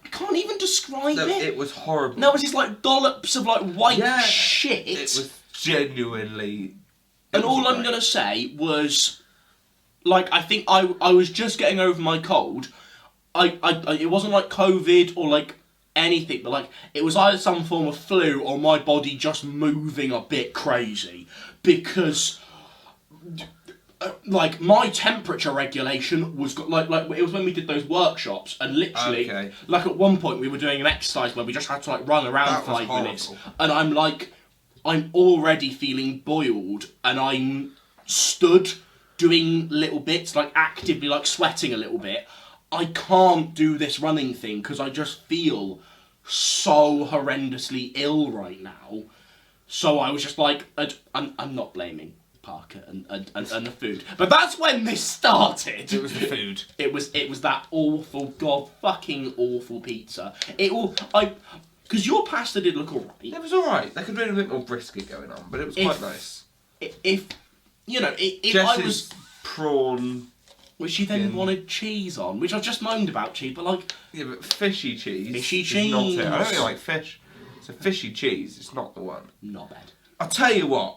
I can't even describe No, it. it was horrible. No, it was just like dollops of like white shit. It was genuinely. And all I'm gonna say was, like, I think I was just getting over my cold. It wasn't like COVID or like anything, but like it was either some form of flu or my body just moving a bit crazy because. Like my temperature regulation was like it was when we did those workshops and literally like at one point we were doing an exercise where we just had to like run around for 5 minutes and I'm already feeling boiled and I'm stood doing little bits like actively like sweating a little bit. I can't do this running thing because I just feel so horrendously ill right now. So I was just like I'm not blaming Parker and the food, but that's when this started. It was the food. It was that awful, fucking awful pizza. Because your pasta did look alright. It was alright. There could have been a bit more brisket going on, but it was quite nice. If I Jess's was prawn, which she then wanted cheese on, which I've just moaned about cheese, but like yeah, but fishy cheese. Fishy is not cheese. it. I don't really like fish. So fishy cheese is not the one. not bad. I'll tell you what.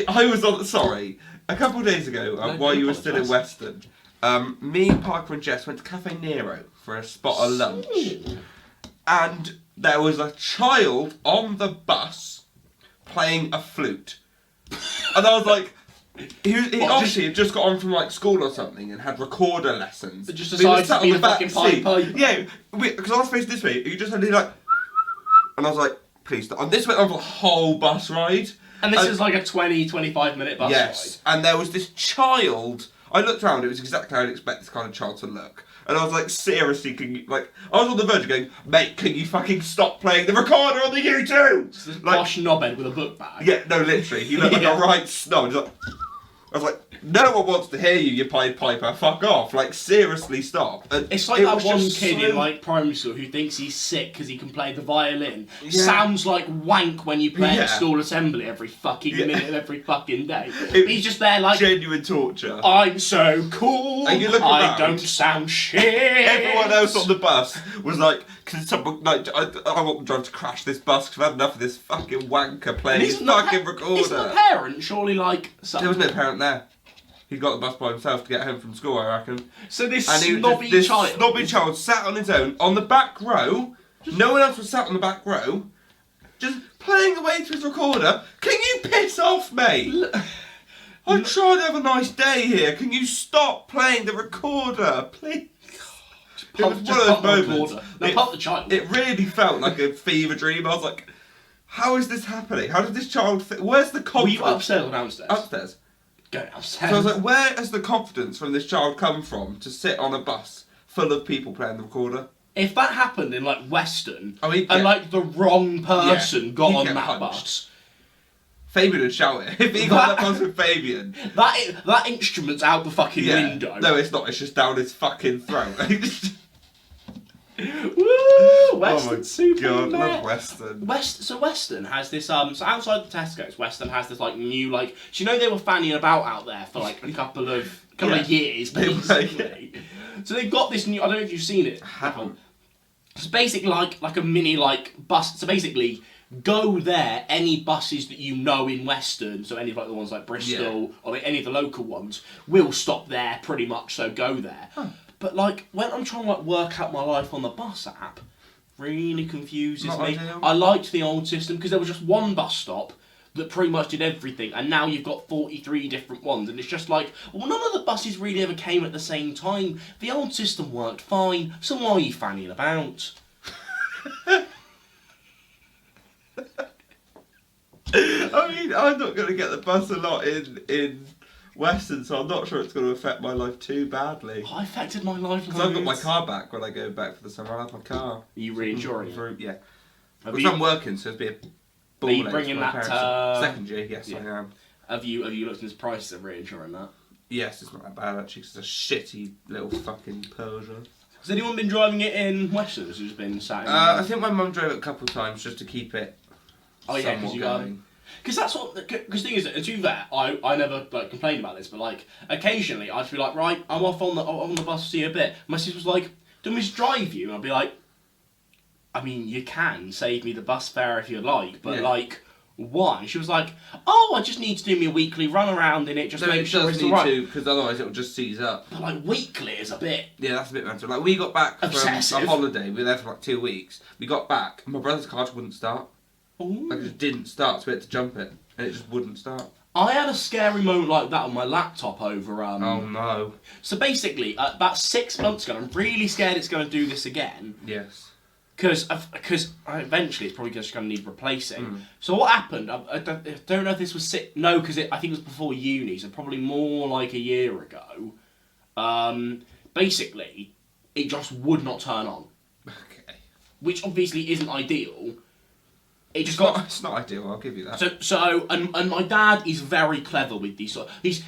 I was on. Sorry, a couple of days ago, while you were still in Western, me, Parker, and Jess went to Cafe Nero for a spot of lunch, and there was a child on the bus playing a flute, and I was like, he obviously had just got on from like school or something and had recorder lessons. But just decided to be the fucking Pied Piper. Yeah, because I was facing this way, you just had to like, and I was like, please stop. And this went on for the whole bus ride. And this is like a 20-25 minute bus Yes, and there was this child. I looked around, it was exactly how I'd expect this kind of child to look. And I was like, seriously, can you, like, I was on the verge of going, mate, can you fucking stop playing the recorder on the U2? It's this Like, posh knobhead with a book bag. yeah, no, literally, he looked like a right snob. Like, I was like, no one wants to hear you Pied Piper, fuck off. Like, seriously, stop. And It's like it that was one just kid so- in like primary school who thinks he's sick because he can play the violin. Yeah. Sounds like wank when you play Yeah. at school assembly every fucking minute of every fucking day. It He's just there like, genuine torture. I'm so cool, And you look I around, don't sound shit. Everyone else on the bus was like, "Can someone like? I want the driver to crash this bus because I've had enough of this fucking wanker playing his fucking recorder." Isn't the parent surely like There was no parent there. He got the bus by himself to get home from school, I reckon. So this And he was snobby this child. snobby child sat on his own on the back row. No one else was sat on the back row, just playing away to his recorder. Can you piss off, mate? I'm trying to have a nice day here. Can you stop playing the recorder, please? It was one of those moments. No, pump the child. It really felt like a fever dream. I was like, how is this happening? How did this child where's the Were you confidence? upstairs or downstairs? Upstairs. Go downstairs. So I was like, where has the confidence from this child come from to sit on a bus full of people playing the recorder? If that happened in like Western, he'd and get- like the wrong person got he'd on get that punched. bus, Fabian would shout it. If he got that bus with Fabian. that instrument's out the fucking window. No, it's not. It's just down his fucking throat. Woo! Western super. God, I love Western. So Western has this so outside the Tesco's, Western has this like new like. Do you know they were fanning about out there for like a couple of years basically. So they've got this new. I don't know if you've seen it. It's basically like a mini like bus. So basically, go there. Any buses that you know in Western, so any of like the ones like Bristol or like any of the local ones, will stop there pretty much. So go there. Huh. But like when I'm trying to like work out my life on the bus app, really confuses me. Ideal. I liked the old system because there was just one bus stop that pretty much did everything, and now you've got 43 different ones, and it's just like, well, none of the buses really ever came at the same time. The old system worked fine, so why are you fanning about? I mean, I'm not going to get the bus a lot in Western, so I'm not sure it's going to affect my life too badly. Oh, it affected my life. Because I've got my car back when I go back for the summer. I'll have my car. Are you reassuring it? Yeah. Because I'm working, so it'd be a ball. Are you bringing that second year? Yes, yeah. I am. Have you looked into prices of reinsuring that? Yes, it's not that bad actually, because it's a shitty little fucking Persian. Has anyone been driving it in Western? Has just been sat in I think my mum drove it a couple of times just to keep it. Oh yeah, because you going. Because that's what. Because the thing is, to be fair, I never like complained about this, but like occasionally I'd be like, right, I'm off on the bus to see a bit. My sister was like, "Do we just drive you?" And I'd be like, I mean, you can save me the bus fare if you like, but like, why? She was like, "Oh, I just need to do me a weekly run around in it, just make sure it's alright." No, because otherwise it will just seize up. But like weekly is a bit. Yeah, that's a bit mental. Like we got back obsessive. From a holiday. We were there for like 2 weeks. We got back, and my brother's car just wouldn't start. Ooh. Like it just didn't start, so we had to jump it, and it just wouldn't start. I had a scary moment like that on my laptop over. Oh no! So basically, about 6 months ago, I'm really scared it's going to do this again. Yes. Because eventually it's probably just going to need replacing. So what happened? I don't know if this was no, because I think it was before uni, so probably more like a year ago. Basically, it just would not turn on. Okay. Which obviously isn't ideal. It's not ideal. I'll give you that. So my dad is very clever with these.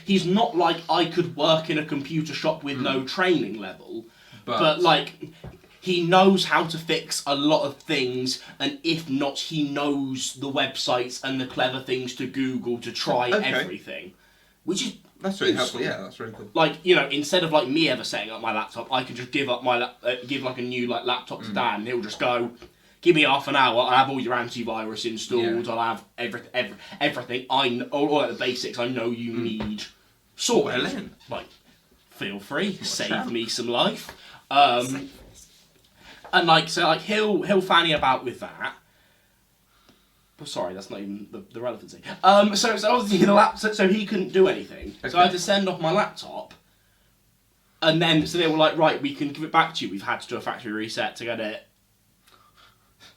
He's not like I could work in a computer shop with no training level, but like. He knows how to fix a lot of things, and if not, he knows the websites and the clever things to Google to try everything. Which is that's really helpful. Yeah, that's really cool. Like, you know, instead of like me ever setting up my laptop, I can just give up my give like a new like laptop to Dan, and he'll just go, give me half an hour. I'll have all your antivirus installed. I'll have everything. All like the basics I know you need. Sorted. Like, feel free, save me some life. And like so, like he'll fanny about with that. But sorry, that's not even the relevancy. So obviously the laptop, so he couldn't do anything. Okay. So I had to send off my laptop, and then so they were like, right, we can give it back to you. We've had to do a factory reset to get it.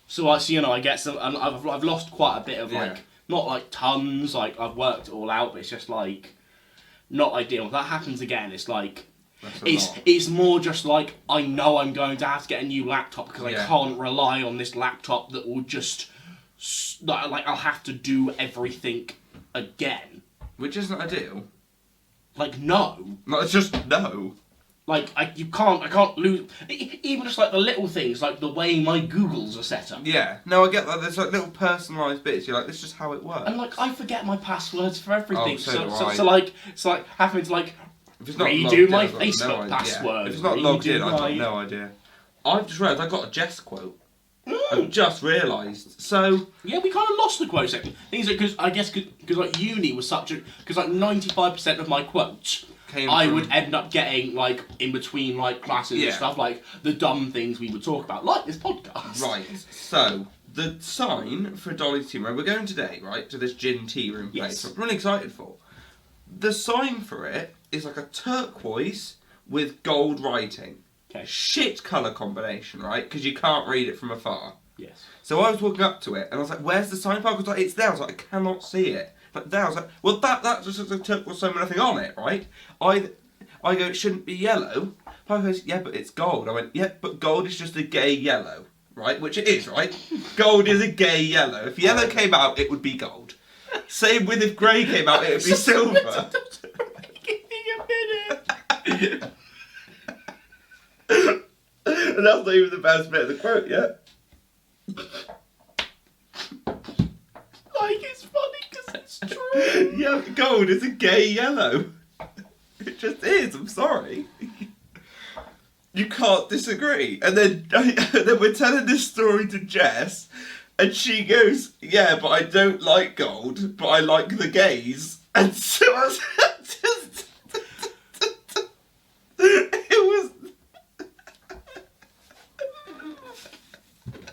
So I get some, and I've lost quite a bit of like not like tons. Like I've worked it all out, but it's just like not ideal. If that happens again, it's like. It's more just like I know I'm going to have to get a new laptop because I can't rely on this laptop that will just like I'll have to do everything again, which isn't ideal. Like no, it's just no. Like I can't lose even just like the little things like the way my Googles are set up. Yeah, no, I get that. There's like little personalised bits. You're like, this is just how it works. And like I forget my passwords for everything. Oh, so like it's like having to like. If it's not redo my Facebook password. If it's not logged in, I've got no idea. I've just realised I got a Jess quote. I've just realised. So yeah, we kind of lost the quote section. Things because I guess because like uni was such a because like 95% of my quotes I would end up getting like in between like classes and stuff like the dumb things we would talk about like this podcast. Right. So the sign for Dolly's team, right? We're going today, right, to this gin tea room place. I'm really excited for. The sign for it is like a turquoise with gold writing. Okay. Shit colour combination, right? Because you can't read it from afar. Yes. So I was walking up to it and I was like, where's the sign? I was like, it's there. I was like, I cannot see it. Like there, I was like, well, that's just a turquoise sign with nothing on it, right? I go, it shouldn't be yellow. Papa goes, yeah, but it's gold. I went, yeah, but gold is just a gay yellow, right? Which it is, right? Gold is a gay yellow. If yellow came out, it would be gold. Same with if grey came out, it would be silver. Give me a minute. And that's not even the best bit of the quote yet. Like, it's funny because it's true. Yeah, gold is a gay yellow. It just is, I'm sorry. You can't disagree. And then we're telling this story to Jess, and she goes, yeah, but I don't like gold, but I like the gays. And so I was just...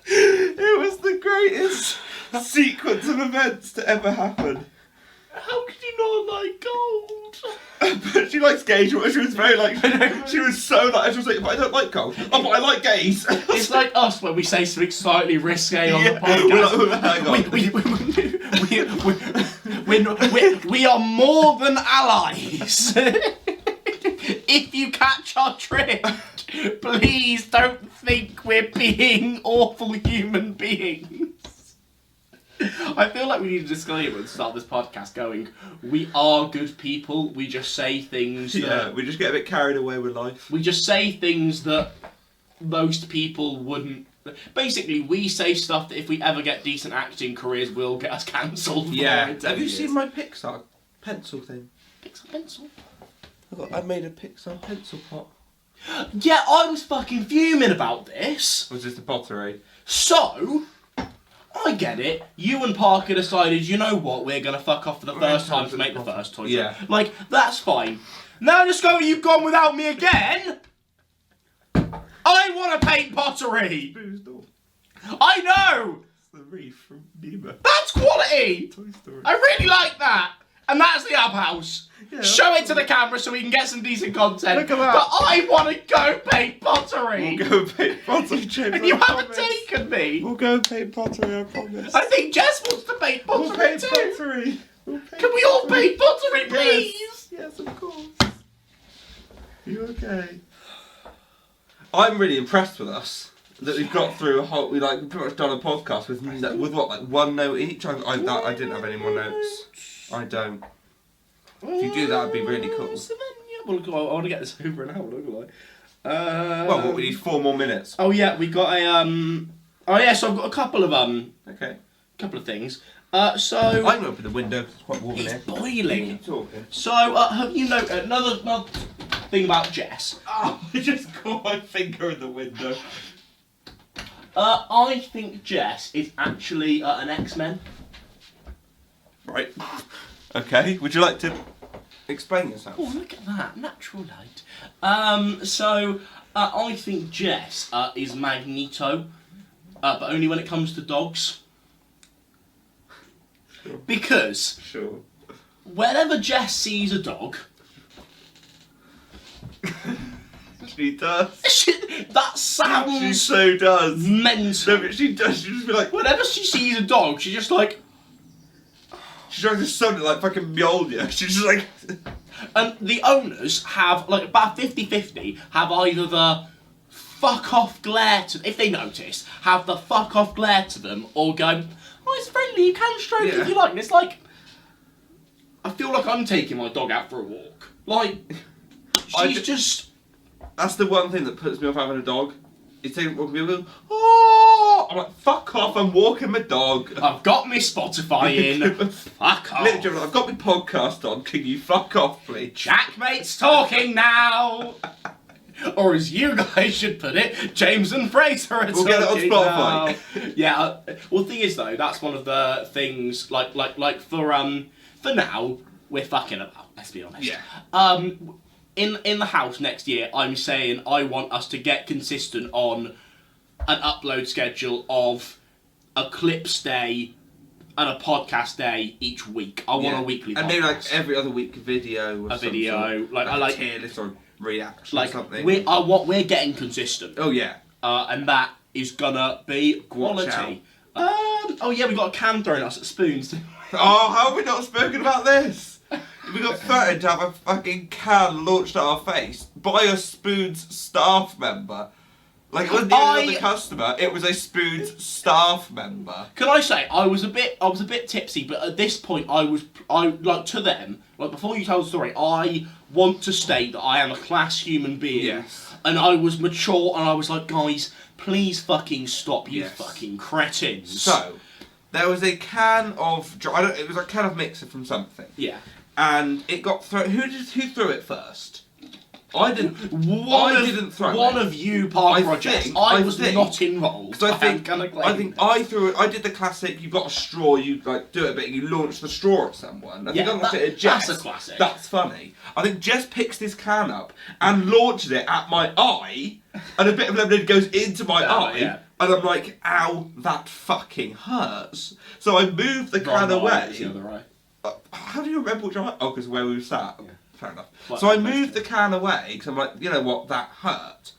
It was the greatest sequence of events to ever happen. How could you not like gold? But she likes gays. She was very like, she was so like, she was like, but I don't like gold. Oh, but I like gays. It's like us when we say something slightly risque on Yeah, the podcast. hang on. We are more than allies. If you catch our drift, please don't think we're being awful human beings. I feel like we need a disclaimer to start this podcast going, we are good people, we just say things that... Yeah, we just get a bit carried away with life. We just say things that most people wouldn't... Basically, we say stuff that if we ever get decent acting careers will get us cancelled for. Yeah. Have you seen my Pixar pencil thing? Pixar pencil? I made a Pixar pencil pot. Yeah, I was fucking fuming about this. Was this the pottery? So... I get it. You and Parker decided, you know what, we're going to fuck off for the first time to make the first toy. Yeah. Like, that's fine. Now discover you've gone without me again. I want to paint pottery. Boo's door. I know. It's the reef from Nemo. That's quality. Toy Story. I really like that. And that's the House. Yeah, Show it to the camera so we can get some decent content. Look at that. But I want to go paint pottery. We'll go and paint pottery, James. And you I haven't promise. taken me. We'll go and paint pottery, I promise. I think Jess wants to paint pottery We'll paint too. pottery. We'll paint Can we all paint pottery, please? Yes. Yes, of course. You okay? I'm really impressed with us. That we've got through a whole, we like pretty much done a podcast with what, like one note each. I didn't have any more notes. I don't. If you do that, it'd be really cool. So then, yeah, well, I want to get this over an hour, don't I? Well, what, we need 4 more minutes. Oh yeah, we got a Oh yeah, so I've got a couple of Okay. couple of things. So I'm gonna open the window. It's quite warm in it's here. boiling. Keep talking. So have you noticed another thing about Jess? Oh, I just caught my finger in the window. I think Jess is actually an X-Men. Right. Okay. Would you like to explain yourself? Oh, look at that, natural light. So I think Jess is Magneto, but only when it comes to dogs. Sure. Because Sure. whenever Jess sees a dog, She does. that She sounds so does. mental. No, but she does. She just be like, Whenever she sees a dog, she's just like, she's trying to sound like fucking Mjolnir. She's just like, and the owners have, like, about 50-50, have either the fuck off glare to, if they notice, have the fuck off glare to them, or go, oh, it's friendly, you can stroke Yeah. if you like. And it's like, I feel like I'm taking my dog out for a walk. Like, she's just... that's the one thing that puts me off having a dog. It's taking walking people go, oh, I'm like, fuck off, I'm walking my dog. I've got my Spotify in. Fuck off. Literally, I've got my podcast on. Can you fuck off, please? Jackmate's talking now. Or as you guys should put it, James and Fraser are We'll get it on talking Spotify. now. Yeah. Well, the thing is though, that's one of the things. Like for now, we're fucking about. Let's be honest. Yeah. In the house next year, I'm saying I want us to get consistent on an upload schedule of a clips day and a podcast day each week. I want a weekly podcast. And maybe like every other week video. A video, sort. like I like a tier list or reaction like or something. we're getting consistent. Oh yeah. And that is gonna be Watch quality. Oh yeah, we got a can thrown at us at Spoons. Oh, how have we not spoken about this? We got threatened to have a fucking can launched at our face by a Spoons staff member. Like, it wasn't even the customer, it was a Spoons staff member. Can I say, I was a bit tipsy, but at this point I like, to them, like, before you tell the story, I want to state that I am a class human being. Yes. And I was mature, and I was like, guys, please fucking stop, you fucking cretins. So, there was a can of, it was a can of mixer from something. Yeah. And it got thrown, who threw it first? I didn't throw it. One of you park projects. I was not involved. Because I think I threw it. I did the classic. You've got a straw. You like do it a bit. And you launch the straw at someone. I think I looked at Jess. That's a classic. That's funny. I think Jess picks this can up and launches it at my eye, and a bit of lemonade goes into my eye. Yeah. And I'm like, ow, that fucking hurts. So I moved the can away. The other eye. How do you remember which eye? Oh, because where we sat. Yeah. Fair enough. Like, so I moved the can away because I'm like, you know what, that hurt.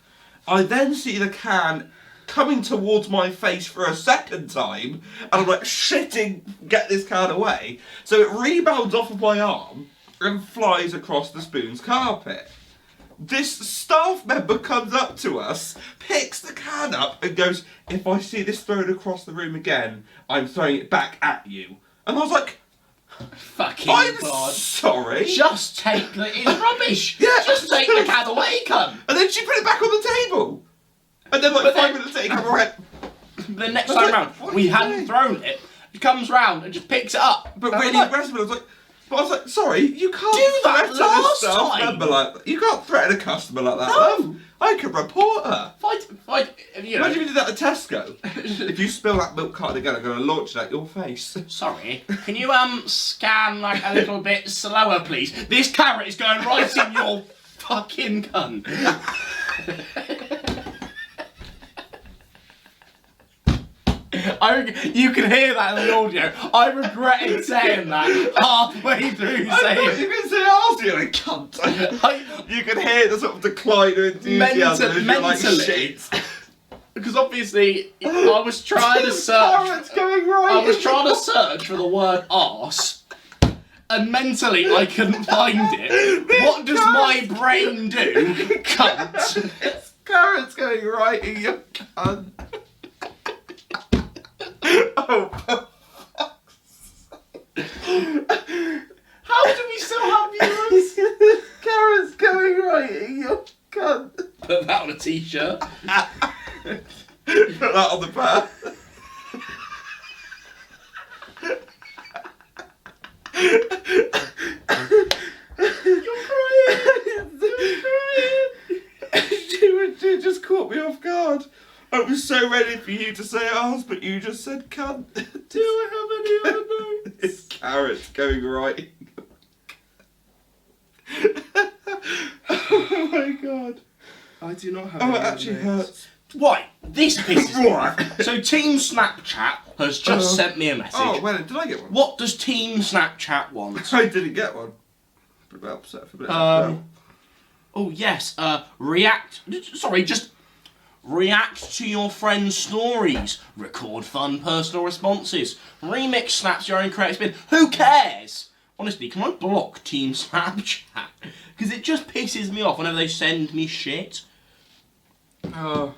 I then see the can coming towards my face for a second time, and I'm like, shitting, get this can away. So it rebounds off of my arm and flies across the Spoons carpet. This staff member comes up to us, picks the can up, and goes, if I see this thrown across the room again, I'm throwing it back at you. And I was like, fucking God. Sorry. Just take the... It's rubbish. Yeah. Just take the can away, cunt. And then she put it back on the table. And then, like, 5 minutes later, come around. The next time round, we hadn't thrown it. He comes round and just picks it up. But really aggressive. I was like, sorry, you can't do that threaten a staff time. member like that. You can't threaten a customer like that. No. Love. I could report her. Fight, you know. Imagine if you did that at Tesco. If you spill that milk carton again, I'm going to launch it at your face. Sorry, can you scan like a little bit slower, please? This carrot is going right in your fucking cunt. You can hear that in the audio. I regretted saying that halfway through saying. I thought you could say after you're a cunt. You can hear the sort of decline of enthusiasm. Mentally. Because obviously, I was trying to search. Going right. I was trying to search for the word arse, and mentally I couldn't find it. What does my brain do? Cunt. This carrot's going right in your cunt. Oh, for fuck's sake. How do we still have viewers? This carrot's going right in your cunt. Put that on a t-shirt. Put that on the back. You're crying. It just caught me off guard. I was so ready for you to say arse, but you just said cunt. Do I have any other notes? This carrot's going right. Oh my god. I do not have Oh, any it other actually notes. hurts. Why? This pisses me off. So Team Snapchat has just sent me a message. Oh, well, did I get one? What does Team Snapchat want? I didn't get one. I'm a bit upset for a bit. Oh yes, just react to your friends' stories, record fun personal responses, remix snaps your own creative spin. Who cares? Honestly, can I block Team Snapchat? Because it just pisses me off whenever they send me shit. Team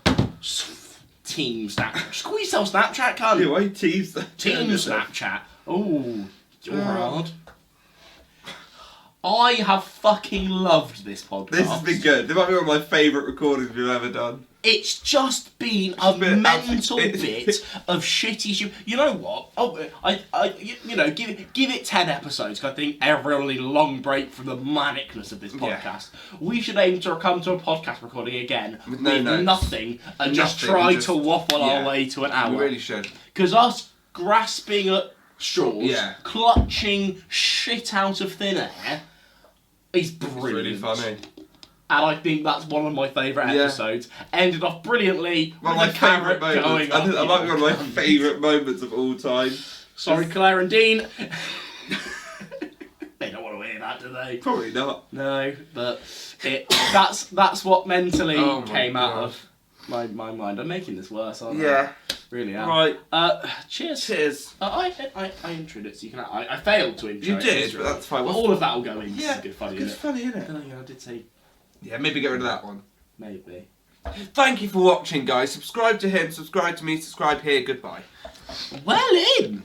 Snapchat. Just call yourself Snapchat, cunt. Yeah, why Team Snapchat? Team Snapchat. Oh, you're hard. I have fucking loved this podcast. This has been good. This might be one of my favourite recordings we've ever done. It's just been a mental bit of shitty shit. You know what? Give it 10 episodes. Cause I think everyone will need a long break from the manicness of this podcast. Yeah. We should aim to come to a podcast recording again with nothing and just try to waffle our way to an hour. We really should. Because us grasping at straws, clutching shit out of thin air, is brilliant. It's really funny. And I think that's one of my favourite episodes. Ended off brilliantly with a carrot going I think that might be one of my favourite moments of all time. Sorry, Claire and Dean. They don't want to hear that, do they? Probably not. No, but that's what mentally came out of my mind. I'm making this worse, aren't I? Really am. Right. Cheers. Cheers. I introed it, so you can. I failed to intro. You did, but that's fine. Well, all of that will go in. Yeah. Good funny, It's funny, isn't it? I did say. Yeah, maybe get rid of that one. Maybe. Thank you for watching, guys. Subscribe to him, subscribe to me, subscribe here. Goodbye. Well in!